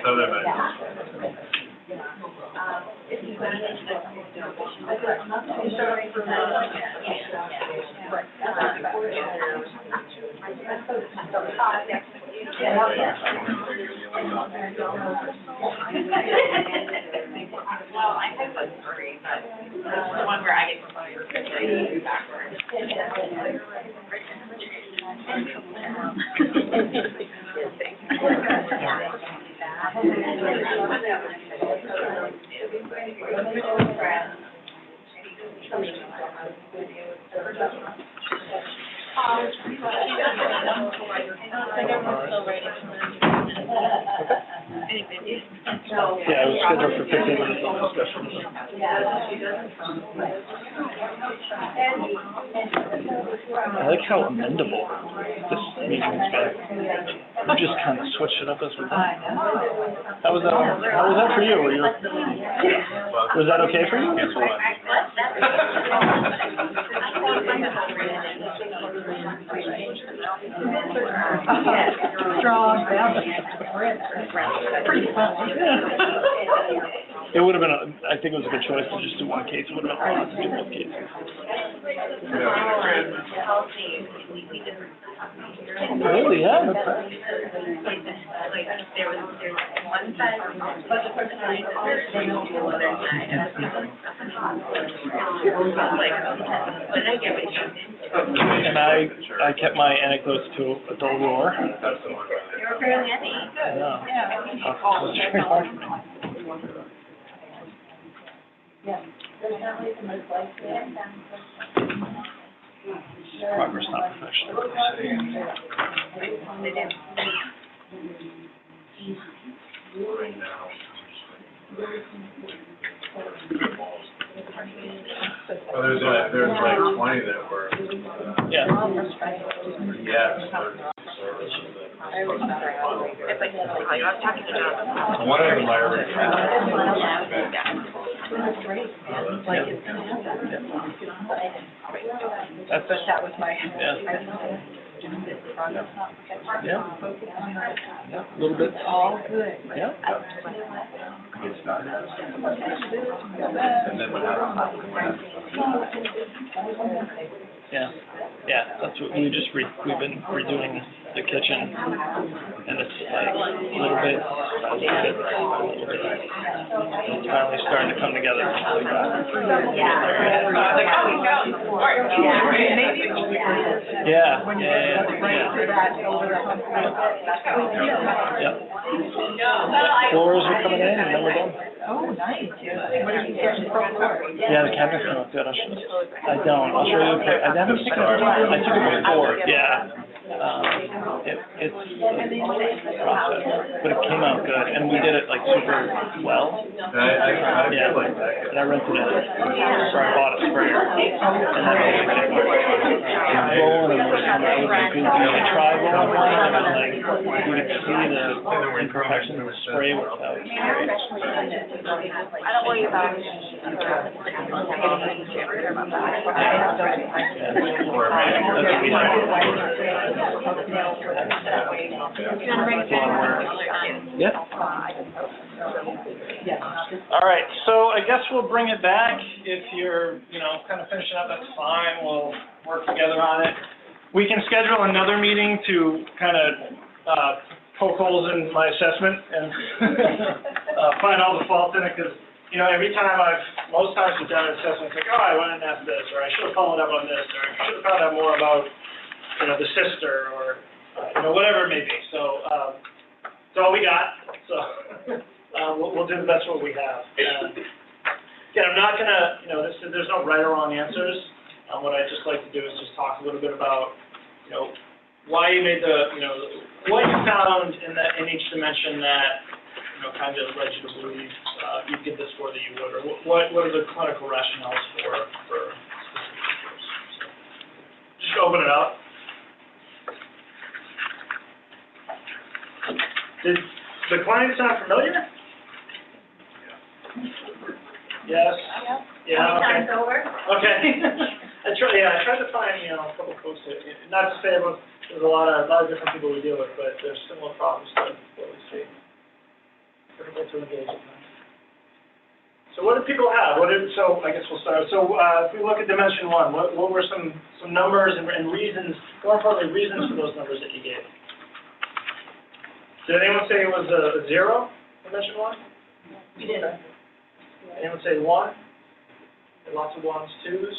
S9: Southern
S1: Well, I have a story, but the one where I get promoted backwards.
S4: Yeah, I was scheduled for 15 minutes on discussion. I like how amendable this meeting's been. We just kind of switched it up as we go. How was that for you? Was that okay for you?
S8: Strong balance. Pretty fun.
S4: It would have been, I think it was a good choice to just do one case. It would have been a lot to do both cases. Really? Yeah.
S1: Like, there was one side, but the person on the other side, like, what did I get with you?
S4: And I kept my anecdotes to a dull roar.
S1: You were fairly heavy.
S4: Yeah. It was very hard for me. Progress, not perfection.
S9: Well, there's like 20 that were,
S4: Yeah.
S9: yes. One of them I already
S4: That was my. Yeah. Yeah. Yeah. A little bit. All good. Yeah.
S9: And then what happened?
S4: Yeah. Yeah. That's what we've been redoing the kitchen, and it's like a little bit. It's finally starting to come together. Yeah. Floors are coming in, and then we're done.
S8: Oh, nice.
S4: Yeah, the cabinets come up good. I don't. I'll show you a pic. I haven't taken it. I took it before. Yeah. It's a process, but it came out good, and we did it like super well.
S9: I
S4: Yeah.
S9: feel like that.
S4: And I rented it, or I bought a sprayer, and then I was like, rolling and was coming out with like, I tried rolling one, and then like, you could see the imperfections of the spray without spray.
S1: I don't worry about it.
S4: That's what we have.
S1: It's a lot of work.
S4: Yeah. All right, so I guess we'll bring it back. If you're, kind of finishing up, that's fine. We'll work together on it. We can schedule another meeting to kind of poke holes in my assessment and find all the faults in it, because, every time most times we've done an assessment, it's like, oh, I went and asked this, or I should have followed up on this, or I should have found out more about, the sister, or, whatever it may be. So, that's all we got, so, we'll do the best what we have. Again, I'm not gonna, there's no right or wrong answers. What I'd just like to do is just talk a little bit about, why you made what you found in each dimension that, kind of led you to believe, you'd give the score that you would, or what are the clinical rationales for specific scores? So, just open it up. Did the client sound familiar? Yes? Yeah, okay.
S8: over?
S4: Okay. I tried to find, a couple of folks that, not to say there's a lot of different people we deal with, but there's similar problems that we see. Difficult to engage with them. So what do people have? So I guess we'll start. So if we look at dimension one, what were some numbers and reasons, more importantly, reasons for those numbers that you gave? Did anyone say it was a 0, dimension one?
S5: We did.
S4: Okay. Anyone say 1? Lots of 1s, 2s.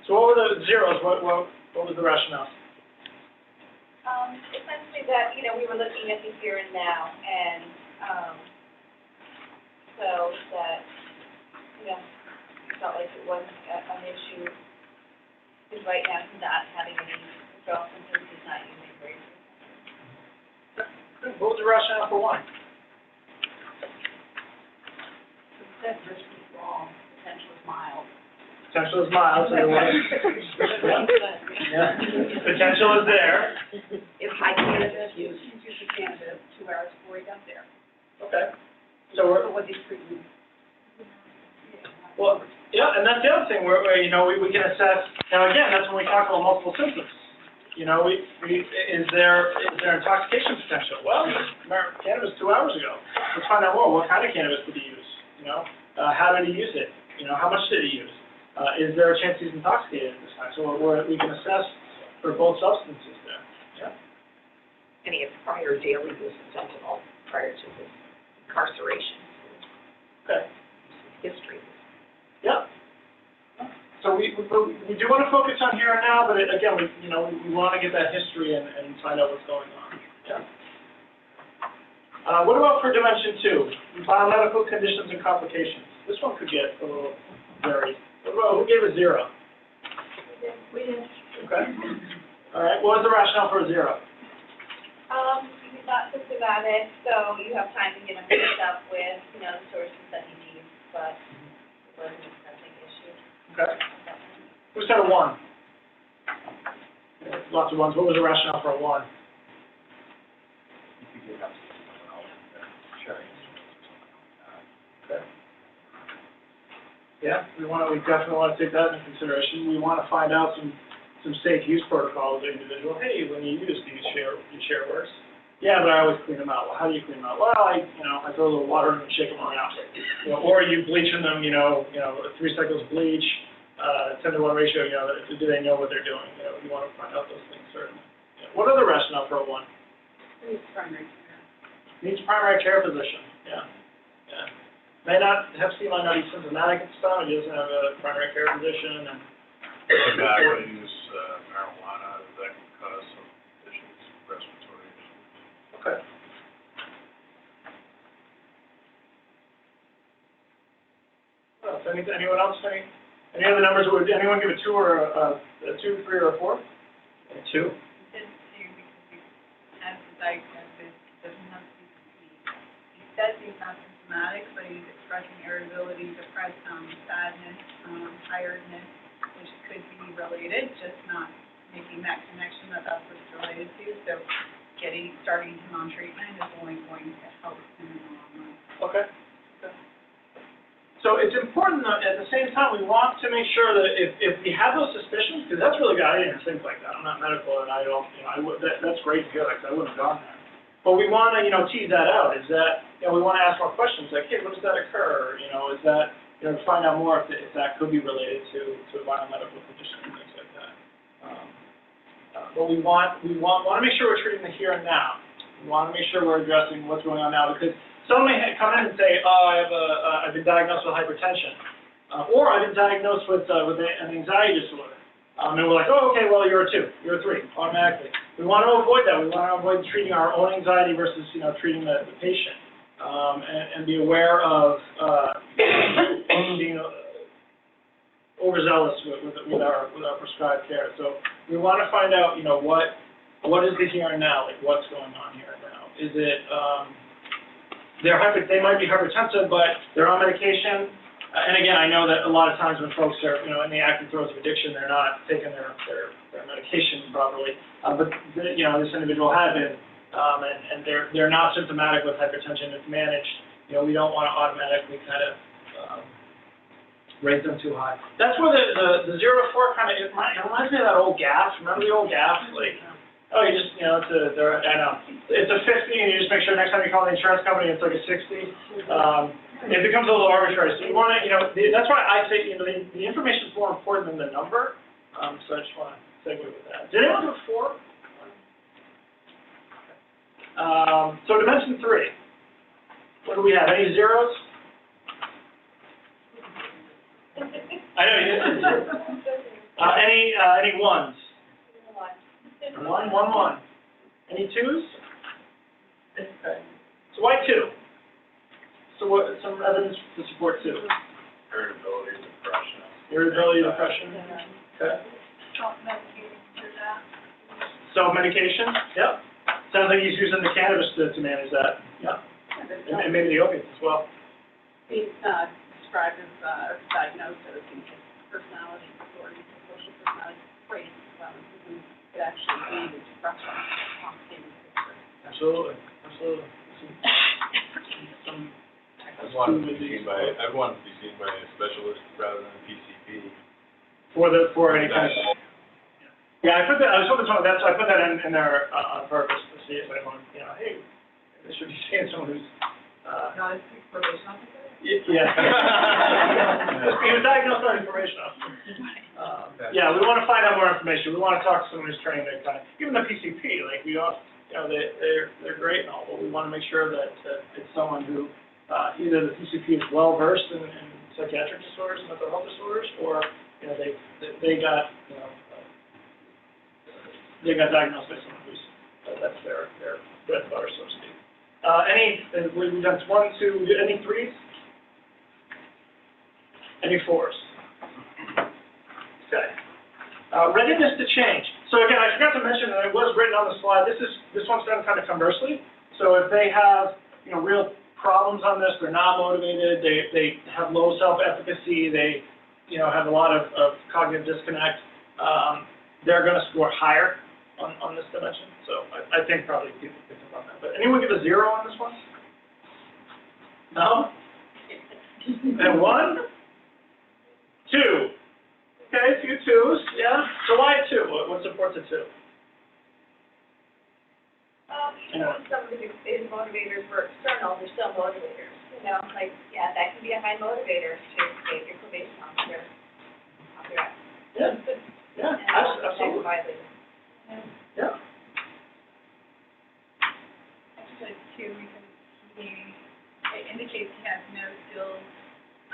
S4: So what were the zeros? What was the rationale?
S6: Essentially that, we were looking at the here and now, and, so that, felt like it was an issue, because right now, not having any withdrawal symptoms is not usually very good.
S4: What was the rationale for 1?
S6: That risk is wrong, potential is mild.
S4: Potential is mild, so there was. Yeah. Potential is there.
S5: If high cannabis use.
S6: He's used the cannabis 2 hours before he got there.
S4: Okay. So we're.
S6: What he's treating.
S4: Well, yeah, and that's the other thing where we can assess. Now again, that's when we talk about multiple symptoms. Is there intoxication potential? Well, cannabis 2 hours ago. Let's find out more. What kind of cannabis did he use? How did he use it? How much did he use? Is there a chance he's intoxicated at this time? So we can assess for both substances there. Yeah.
S5: Any prior daily use of fentanyl prior to his incarceration.
S4: Okay.
S5: History.
S4: Yeah. So we do want to focus on here and now, but again, we want to get that history and find out what's going on. Yeah. What about for dimension 2? Biomedical conditions and complications. This one could get a little varied. Who gave a 0?
S6: We did.
S4: Okay. All right. What was the rationale for a 0?
S6: He's not systematic, so you have time to get him picked up with, the sources that he needs, but it wasn't a pressing issue.
S4: Okay. Who said a 1? Lots of 1s. What was the rationale for a 1? Okay. Yeah, we definitely want to take that into consideration. We want to find out some safe use protocols of the individual. Hey, when you use, do you share works? Yeah, but I always clean them out. Well, how do you clean them out? Well, I throw a little water in them and shake them around. Or you bleaching them, 3 cycles of bleach, 10-to-1 ratio, do they know what they're doing? You want to find out those things, certainly. Yeah. What other rationale for a 1?
S6: Needs primary care.
S4: Needs primary care physician, yeah. Might not be symptomatic at the time, he doesn't have a primary care physician, and.
S9: Tobacco use, marijuana, that can cause some issues, respiratory issues.
S4: Okay. Well, anyone else, any other numbers, would anyone give a 2 or a 2, 3, or a 4? A 2?
S6: He said to because he has the diagnosis, he doesn't have CCP. He says he's not symptomatic, but he's expressing irritability, depression, sadness, tiredness, which could be related, just not making that connection that that's what it's related to. So starting him on treatment is only going to help him in the long run.
S4: Okay. So it's important that at the same time, we want to make sure that if we have those suspicions, because that's really good, I didn't think like that, I'm not medical and I don't, that's great to hear, like, I wouldn't have gone there. But we want to, tease that out, is that, we want to ask more questions, like, hey, when does that occur? Is that, find out more if that could be related to a biomedical condition and things like that. But we want to make sure we're treating the here and now. We want to make sure we're addressing what's going on now, because some may come in and say, oh, I've been diagnosed with hypertension, or I've been diagnosed with an anxiety disorder. And we're like, oh, okay, well, you're a 2, you're a 3, automatically. We want to avoid that. We want to avoid treating our own anxiety versus, treating the patient, and be aware of being overzealous with our prescribed care. So we want to find out, what is the here and now, like what's going on here and now. Is it they might be hypertensive, but they're on medication. And again, I know that a lot of times when folks are, in the active throes of addiction, they're not taking their medication properly. But this individual had been, and they're not symptomatic with hypertension. It's managed. We don't want to automatically kind of rate them too high. That's where the 0 to 4 kind of it reminds me of that old gas. Remember the old gas, like. Oh, you just, I know. It's a 50, and you just make sure next time you call the insurance company, it's like a 60. It becomes a little arbitrary. So you want to, that's why I say, the information is more important than the number. So I just want to segue with that. Did anyone do a 4? So dimension 3. What do we have? Any zeros? I know you didn't. Any ones? 1, 1, 1. Any 2s? Okay. So why 2? So what? Some evidence to support 2.
S9: Irritability, depression.
S4: Irritability, depression. Okay. Self-medication. Yep. Sounds like he's using the cannabis to manage that. Yeah. And maybe the opiates as well.
S6: Being described as diagnosed as personality disorder, social personality traits. Could actually be expressed on complicated picture.
S4: Absolutely.
S9: I'd want to be seen by a specialist rather than a PCP.
S4: For any kind of. Yeah, I was hoping some of that, so I put that in there on purpose to see if anyone, hey, they should be seeing someone who's.
S6: Not a probation officer?
S4: Yeah. He was diagnosed on information officer. Yeah, we want to find out more information. We want to talk to someone who's trained in kind of, even the PCP, like we don't, they're great and all, but we want to make sure that it's someone who either the PCP is well versed in psychiatric disorders and mental health disorders, or they got diagnosed by someone who's that's their bread and butter, so to speak. We've done 1, 2. Any 3s? Any 4s? Okay. Readiness to change. So again, I forgot to mention, and it was written on the slide, this one's done kind of conversely. So if they have, real problems on this, they're not motivated, they have low self-efficacy, they, have a lot of cognitive disconnect, they're going to score higher on this dimension. So I think probably people pick up on that. But anyone give a 0 on this one? No? And 1? 2? Okay, a few 2s, yeah. So why 2? What supports a 2?
S7: Some of the big motivators were external, they're still motivators. That can be a high motivator to get your probation officer off your ass.
S4: Yeah, absolutely. Yeah.
S3: Actually, too, it indicates he has no skills,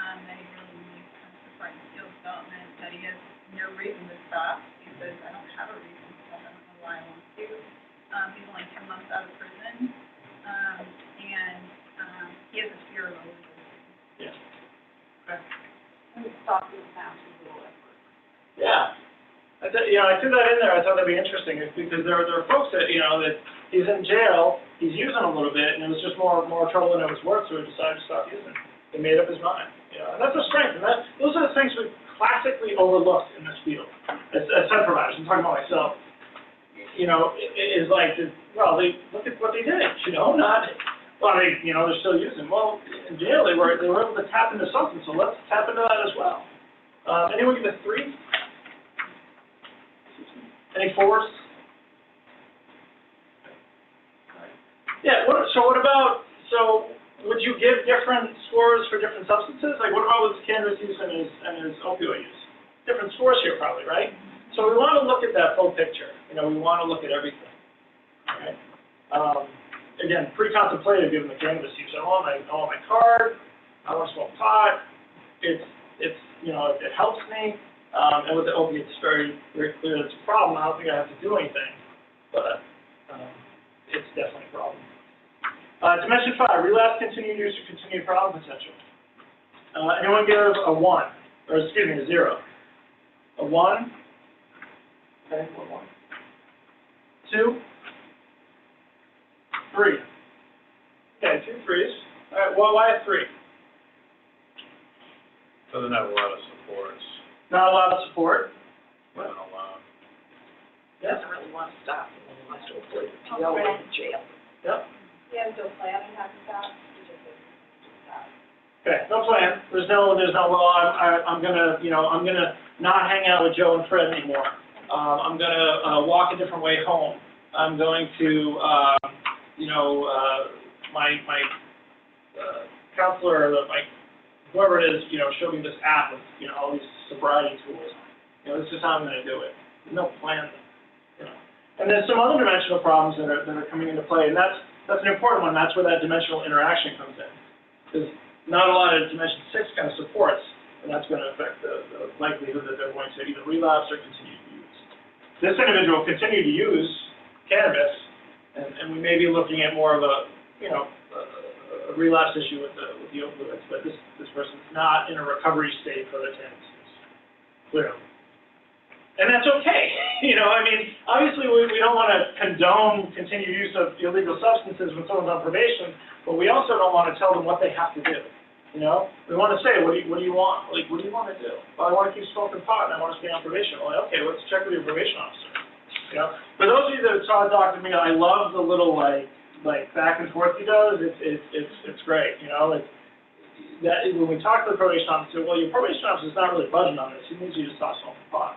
S3: that he really needs to support skill development, that he has no reason to stop. He says, I don't have a reason to stop, I don't know why I want to. He's only 10 months out of prison, and he has a fear of overdosing.
S4: Yeah.
S6: And it's thought to have a little effort.
S4: Yeah. I threw that in there. I thought that'd be interesting because there are folks that, that he's in jail, he's using a little bit, and it was just more trouble than it was worth, so he decided to stop using. He made up his mind. And that's a strength. And those are the things we classically overlook in this field. As sub providers, I'm talking about myself. Is like, well, they look at what they did. Not Well, they're still using, well, in jail, they were able to tap into something, so let's tap into that as well. Anyone give a 3? Any 4s? Yeah, so would you give different scores for different substances? Like, what about with cannabis use and his opioid use? Different scores here probably, right? So we want to look at that full picture. We want to look at everything, right? Again, pre-contemplative given the cannabis use. I want my card, I want to smoke pot, it helps me, and with the opiates, it's very, very clear it's a problem. I don't think I have to do anything, but it's definitely a problem. Dimension 5, relapse, continued use, or continued problem potential. Anyone give a 1, or excuse me, a 0? A 1? Okay, 1. 2? 3. Okay, 2 3s. All right, well, why a 3?
S9: Doesn't have a lot of supports,
S4: Not a lot of support.
S9: not a lot.
S4: Yeah.
S5: Doesn't really want to stop, and then he wants to avoid the PO in jail.
S4: Yep.
S6: He has no plan on how to stop, he just doesn't stop.
S4: Okay, no plan. There's no, well, I'm gonna not hang out with Joe and Fred anymore. I'm gonna walk a different way home. I'm going to, my counselor, whoever it is, showed me this app with, all these sobriety tools. This is how I'm gonna do it. There's no plan, And there's some other dimensional problems that are coming into play, and that's an important one. That's where that dimensional interaction comes in. There's not a lot of Dimension 6 kind of supports, and that's going to affect the likelihood that they're going to either relapse or continue to use. This individual continued to use cannabis, and we may be looking at more of a relapse issue with the opioids, but this person's not in a recovery state for the cannabis use, clearly. And that's okay. Obviously we don't want to condone continued use of illegal substances when someone's on probation, but we also don't want to tell them what they have to do. We want to say, what do you want? Like, what do you want to do? Well, I want to keep smoking pot and I want to stay on probation. Well, okay, let's check with your probation officer. For those of you that saw Dr. Mia, I love the little like back and forth he does. It's great. That when we talk to the probation officer, well, your probation officer is not really budging on this. He needs you to stop smoking pot.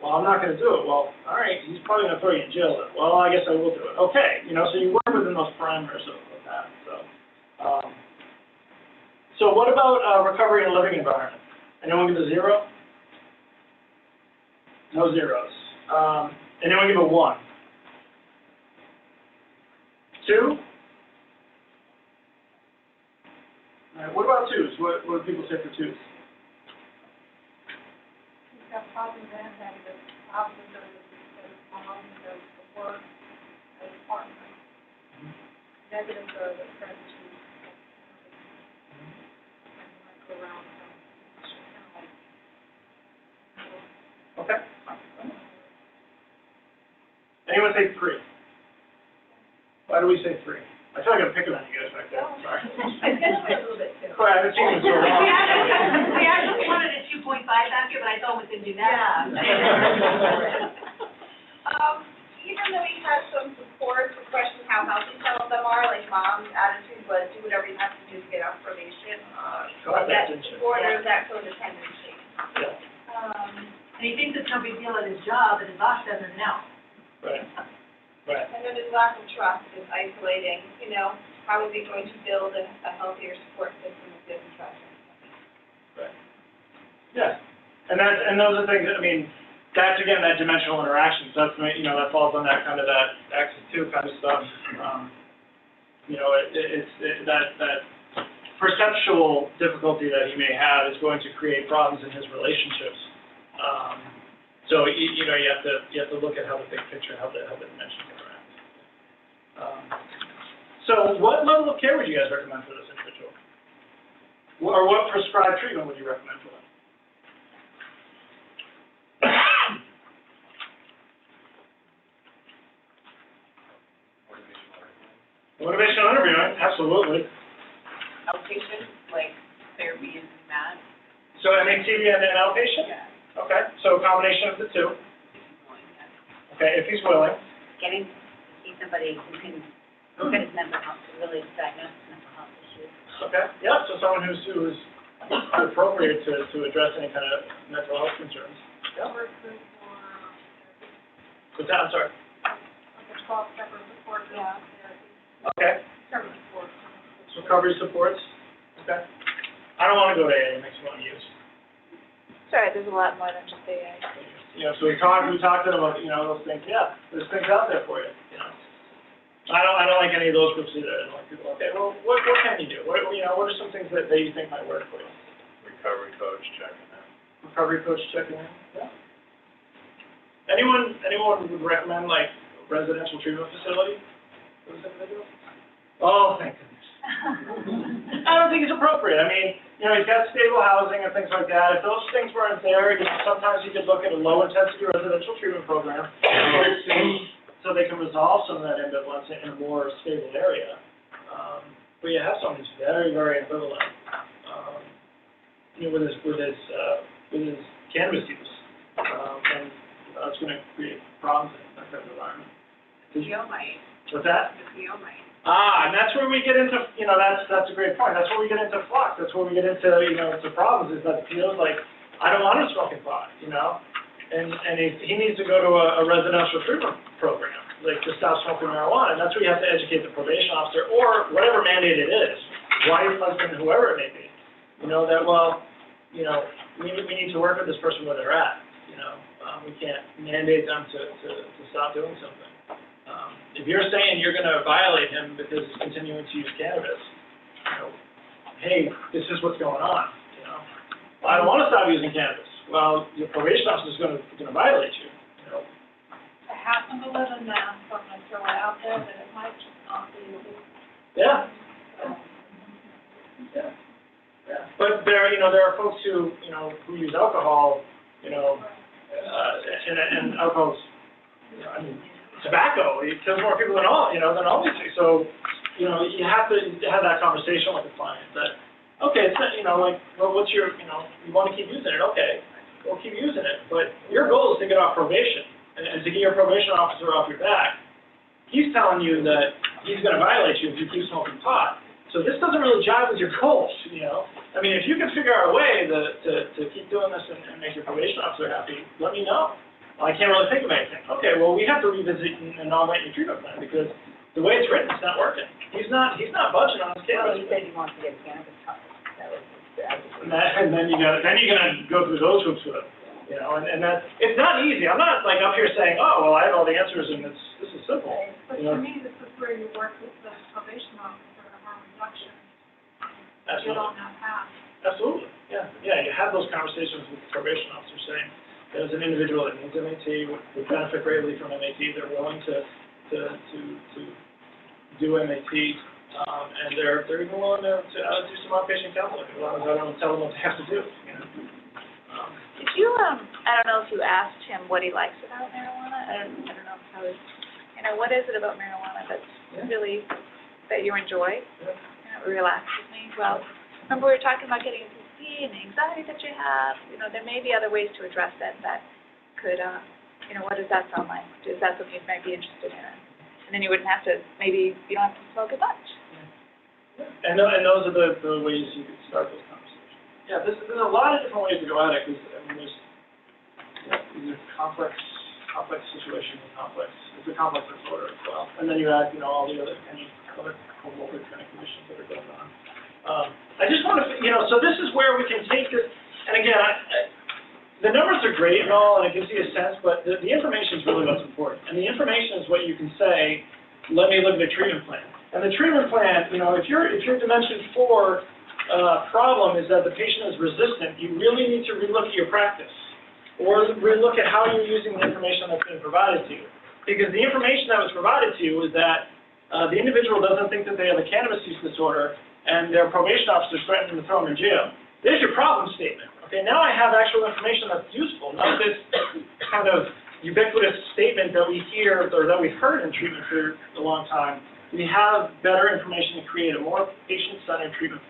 S4: Well, I'm not going to do it. Well, all right, he's probably going to throw you in jail then. Well, I guess I will do it. Okay, so you work within those parameters of that. So what about recovery in a living environment? Anyone give a 0? No zeros. Anyone give a 1? 2? All right, what about 2s? What do people say for 2s?
S6: He's got problems and having the problems of his mom, the work, and his partner. Negatives are the friends who go around.
S4: Okay. Anyone say 3? Why do we say 3? I feel like I'm picking on you guys back there. Sorry.
S6: I guess a little bit too.
S4: Well, I haven't seen you in so long.
S5: We actually wanted a 2.5 back here, but I thought we could do that.
S6: Even though he has some support, the question how healthy some of them are, like mom's attitude was do whatever you have to do to get off probation. That support or that codependency.
S4: Yeah.
S5: And he thinks it's no big deal at his job, but his boss doesn't know.
S4: Right. Right.
S6: And then his lack of trust is isolating, how is he going to build a healthier support system if he doesn't trust him?
S4: Right. Yeah. And those are things, that's again, that dimensional interaction. So that's, that falls on that kind of that axis 2 kind of stuff. That perceptual difficulty that he may have is going to create problems in his relationships. So you have to look at how the big picture, how the dimensions interact. So what level of care would you guys recommend for this individual? Or what prescribed treatment would you recommend for them? Motivational interviewing, absolutely.
S5: Outpatient, like therapy and that.
S4: So MATV and then outpatient?
S5: Yeah.
S4: Okay, so a combination of the two. Okay, if he's willing.
S10: Getting to see somebody who can
S6: Good mental health, really diagnosed mental health issues.
S4: Okay, yeah, so someone who's appropriate to address any kind of mental health concerns. Yeah. What's that, I'm sorry? Okay. Recovery supports, okay. I don't wanna go to AA, it makes me want to use.
S3: Sorry, there's a lot more than just AA.
S4: You know, so we talked to them about, you know, those things, yeah, there's things out there for you, you know. I don't like any of those groups either, I don't like people, okay, well, what can you do? What are some things that you think might work for you?
S9: Recovery coach checking in.
S4: Recovery coach checking in, yeah. Anyone would recommend like residential treatment facility for this individual? Oh, thank goodness. I don't think it's appropriate. I mean, you know, he's got stable housing and things like that. If those things weren't there, you know, sometimes you could look at a low-intensity residential treatment program so they can resolve some of that ambivalence in a more stable area. But you have someone who's very, very ambivalent, you know, with his cannabis use, and it's going to create problems in that kind of environment.
S5: Zeomite,
S4: What's that?
S5: the zeomite.
S4: And that's where we get into, you know, that's a great point. That's where we get into flux. That's where we get into, you know, the problems is that he feels like, I don't want to smoke pot, you know? And he needs to go to a residential treatment program, like to stop smoking marijuana. And that's where you have to educate the probation officer or whatever mandate it is, wife, husband, whoever it may be. You know, that, well, you know, we need to work with this person where they're at, you know? We can't mandate them to stop doing something. If you're saying you're going to violate him because he's continuing to use cannabis, you know, hey, this is what's going on, you know. Well, I don't want to stop using cannabis. Well, your probation officer is going to violate you, you know.
S6: I happen to live in Mass, so I'm gonna throw it out there that it might just not be illegal.
S4: Yeah. Yeah. Yeah. But there are folks who, you know, who use alcohol, you know, and alcohol's, you know, I mean, tobacco, it kills more people than all these things. So, you know, you have to have that conversation with the client that, okay, it's not, you know, like, well, what's your, you know, you want to keep using it, okay, well, keep using it. But your goal is to get off probation and to get your probation officer off your back. He's telling you that he's going to violate you if you keep smoking pot. So this doesn't really jive with your goals, you know. I mean, if you can figure out a way to keep doing this and make your probation officer happy, let me know. Well, I can't really think of anything. Okay, well, we have to revisit and nominate your treatment plan because the way it's written, it's not working. He's not budging on his cannabis.
S6: Well, he said he wants to get cannabis card.
S4: And then you're gonna go through those hoops with him, you know, and that, it's not easy. I'm not like up here saying, oh, well, I have all the answers and this is simple.
S6: But
S4: You know?
S6: for me, this is where you work with the probation officer on harm reduction. Get
S4: Absolutely.
S6: on that path.
S4: Absolutely, yeah. Yeah, you have those conversations with the probation officer saying, as an individual that needs MAT, would benefit greatly from MAT, they're willing to do MAT, and they're even willing to do some outpatient counseling, as long as I don't tell them what they have to do, you know.
S3: Did you, I don't know if you asked him what he likes about marijuana? I don't know if I was, you know, what is it about marijuana that's really, that you enjoy?
S4: Yeah.
S3: You know, relaxes me? Well, remember we were talking about getting PTSD and the anxiety that you have? You know, there may be other ways to address that could, you know, what does that sound like? Is that something you might be interested in? And then you wouldn't have to, maybe you don't have to smoke as much.
S4: And those are the ways you can start those conversations. Yeah, there's a lot of different ways to go at it, because, I mean, these are complex situations and it's a complex disorder as well. And then you add, you know, all the other comorbid kind of conditions that are going on. I just want to, you know, so this is where we can take this, and again, the numbers are great and all, and it gives you a sense, but the information is really what's important. And the information is what you can say, let me look at the treatment plan. And the treatment plan, you know, if your Dimension 4 problem is that the patient is resistant, you really need to relook at your practice, or relook at how you're using the information that's been provided to you. Because the information that was provided to you is that the individual doesn't think that they have a cannabis use disorder, and their probation officer threatened to throw them in jail. There's your problem statement. Okay, now I have actual information that's useful, not this kind of ubiquitous statement that we hear or that we've heard in treatment for a long time. We have better information to create a more patient-centered treatment.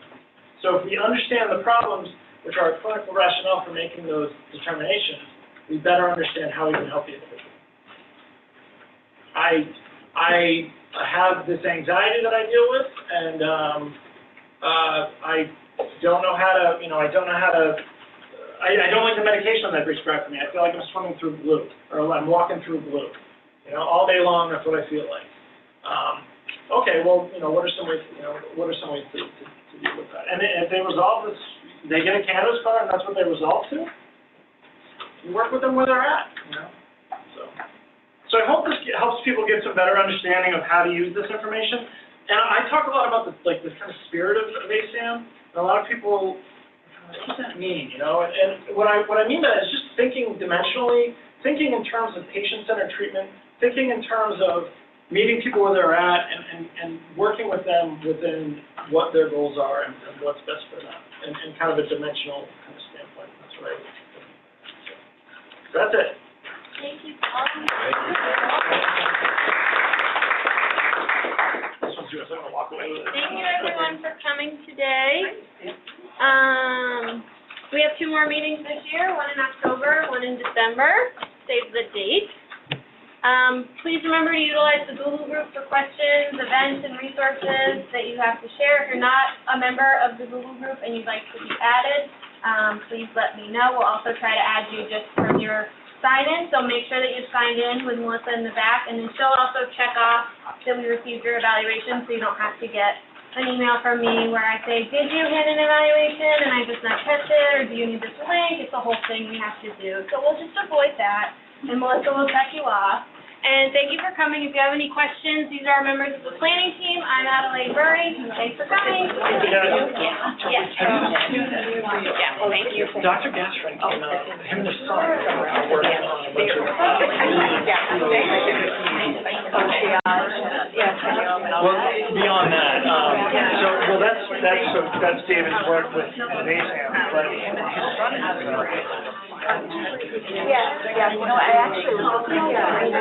S4: So if we understand the problems, which are our clinical rationale for making those determinations, we better understand how we can help the individual. I have this anxiety that I deal with, and I don't know how to, I don't like the medication that they prescribe for me. I feel like I'm swimming through glue, or I'm walking through glue. All day long, that's what I feel like. Okay, well, what are some ways, to deal with that? And if they resolve this, they get a cannabis card, and that's what they resolve to, you work with them where they're at, So I hope this helps people get some better understanding of how to use this information. And I talk a lot about this kind of spirit of ASAM, and a lot of people, what does that mean, And what I mean by that is just thinking dimensionally, thinking in terms of patient-centered treatment, thinking in terms of meeting people where they're at and working with them within what their goals are and what's best for them, and kind of a dimensional kind of standpoint. That's what I would say. So that's it.
S8: Thank you, Paul.
S4: This one's yours. I'm going to walk away with it.
S8: Thank you, everyone, for coming today. We have 2 more meetings this year, one in October, one in December. Save the date. Please remember to utilize the Google group for questions, events, and resources that you have to share. If you're not a member of the Google group and you'd like to be added, please let me know. We'll also try to add you just from your sign-in, so make sure that you've signed in with Melissa in the back, and then she'll also check off that we received your evaluation, so you don't have to get an email from me where I say, did you hit an evaluation and I just not catch it, or do you need this link? It's the whole thing we have to do. So we'll just avoid that, and Melissa will check you off. And thank you for coming. If you have any questions, these are our members of the planning team. I'm Adelaide Murray. Thanks for coming. Yes. Thank you.
S4: Dr. Gashford came out, him and his son are working on a bunch of... Well, beyond that, that's David's work with ASAM, but his son is...
S7: Yes, I actually was looking at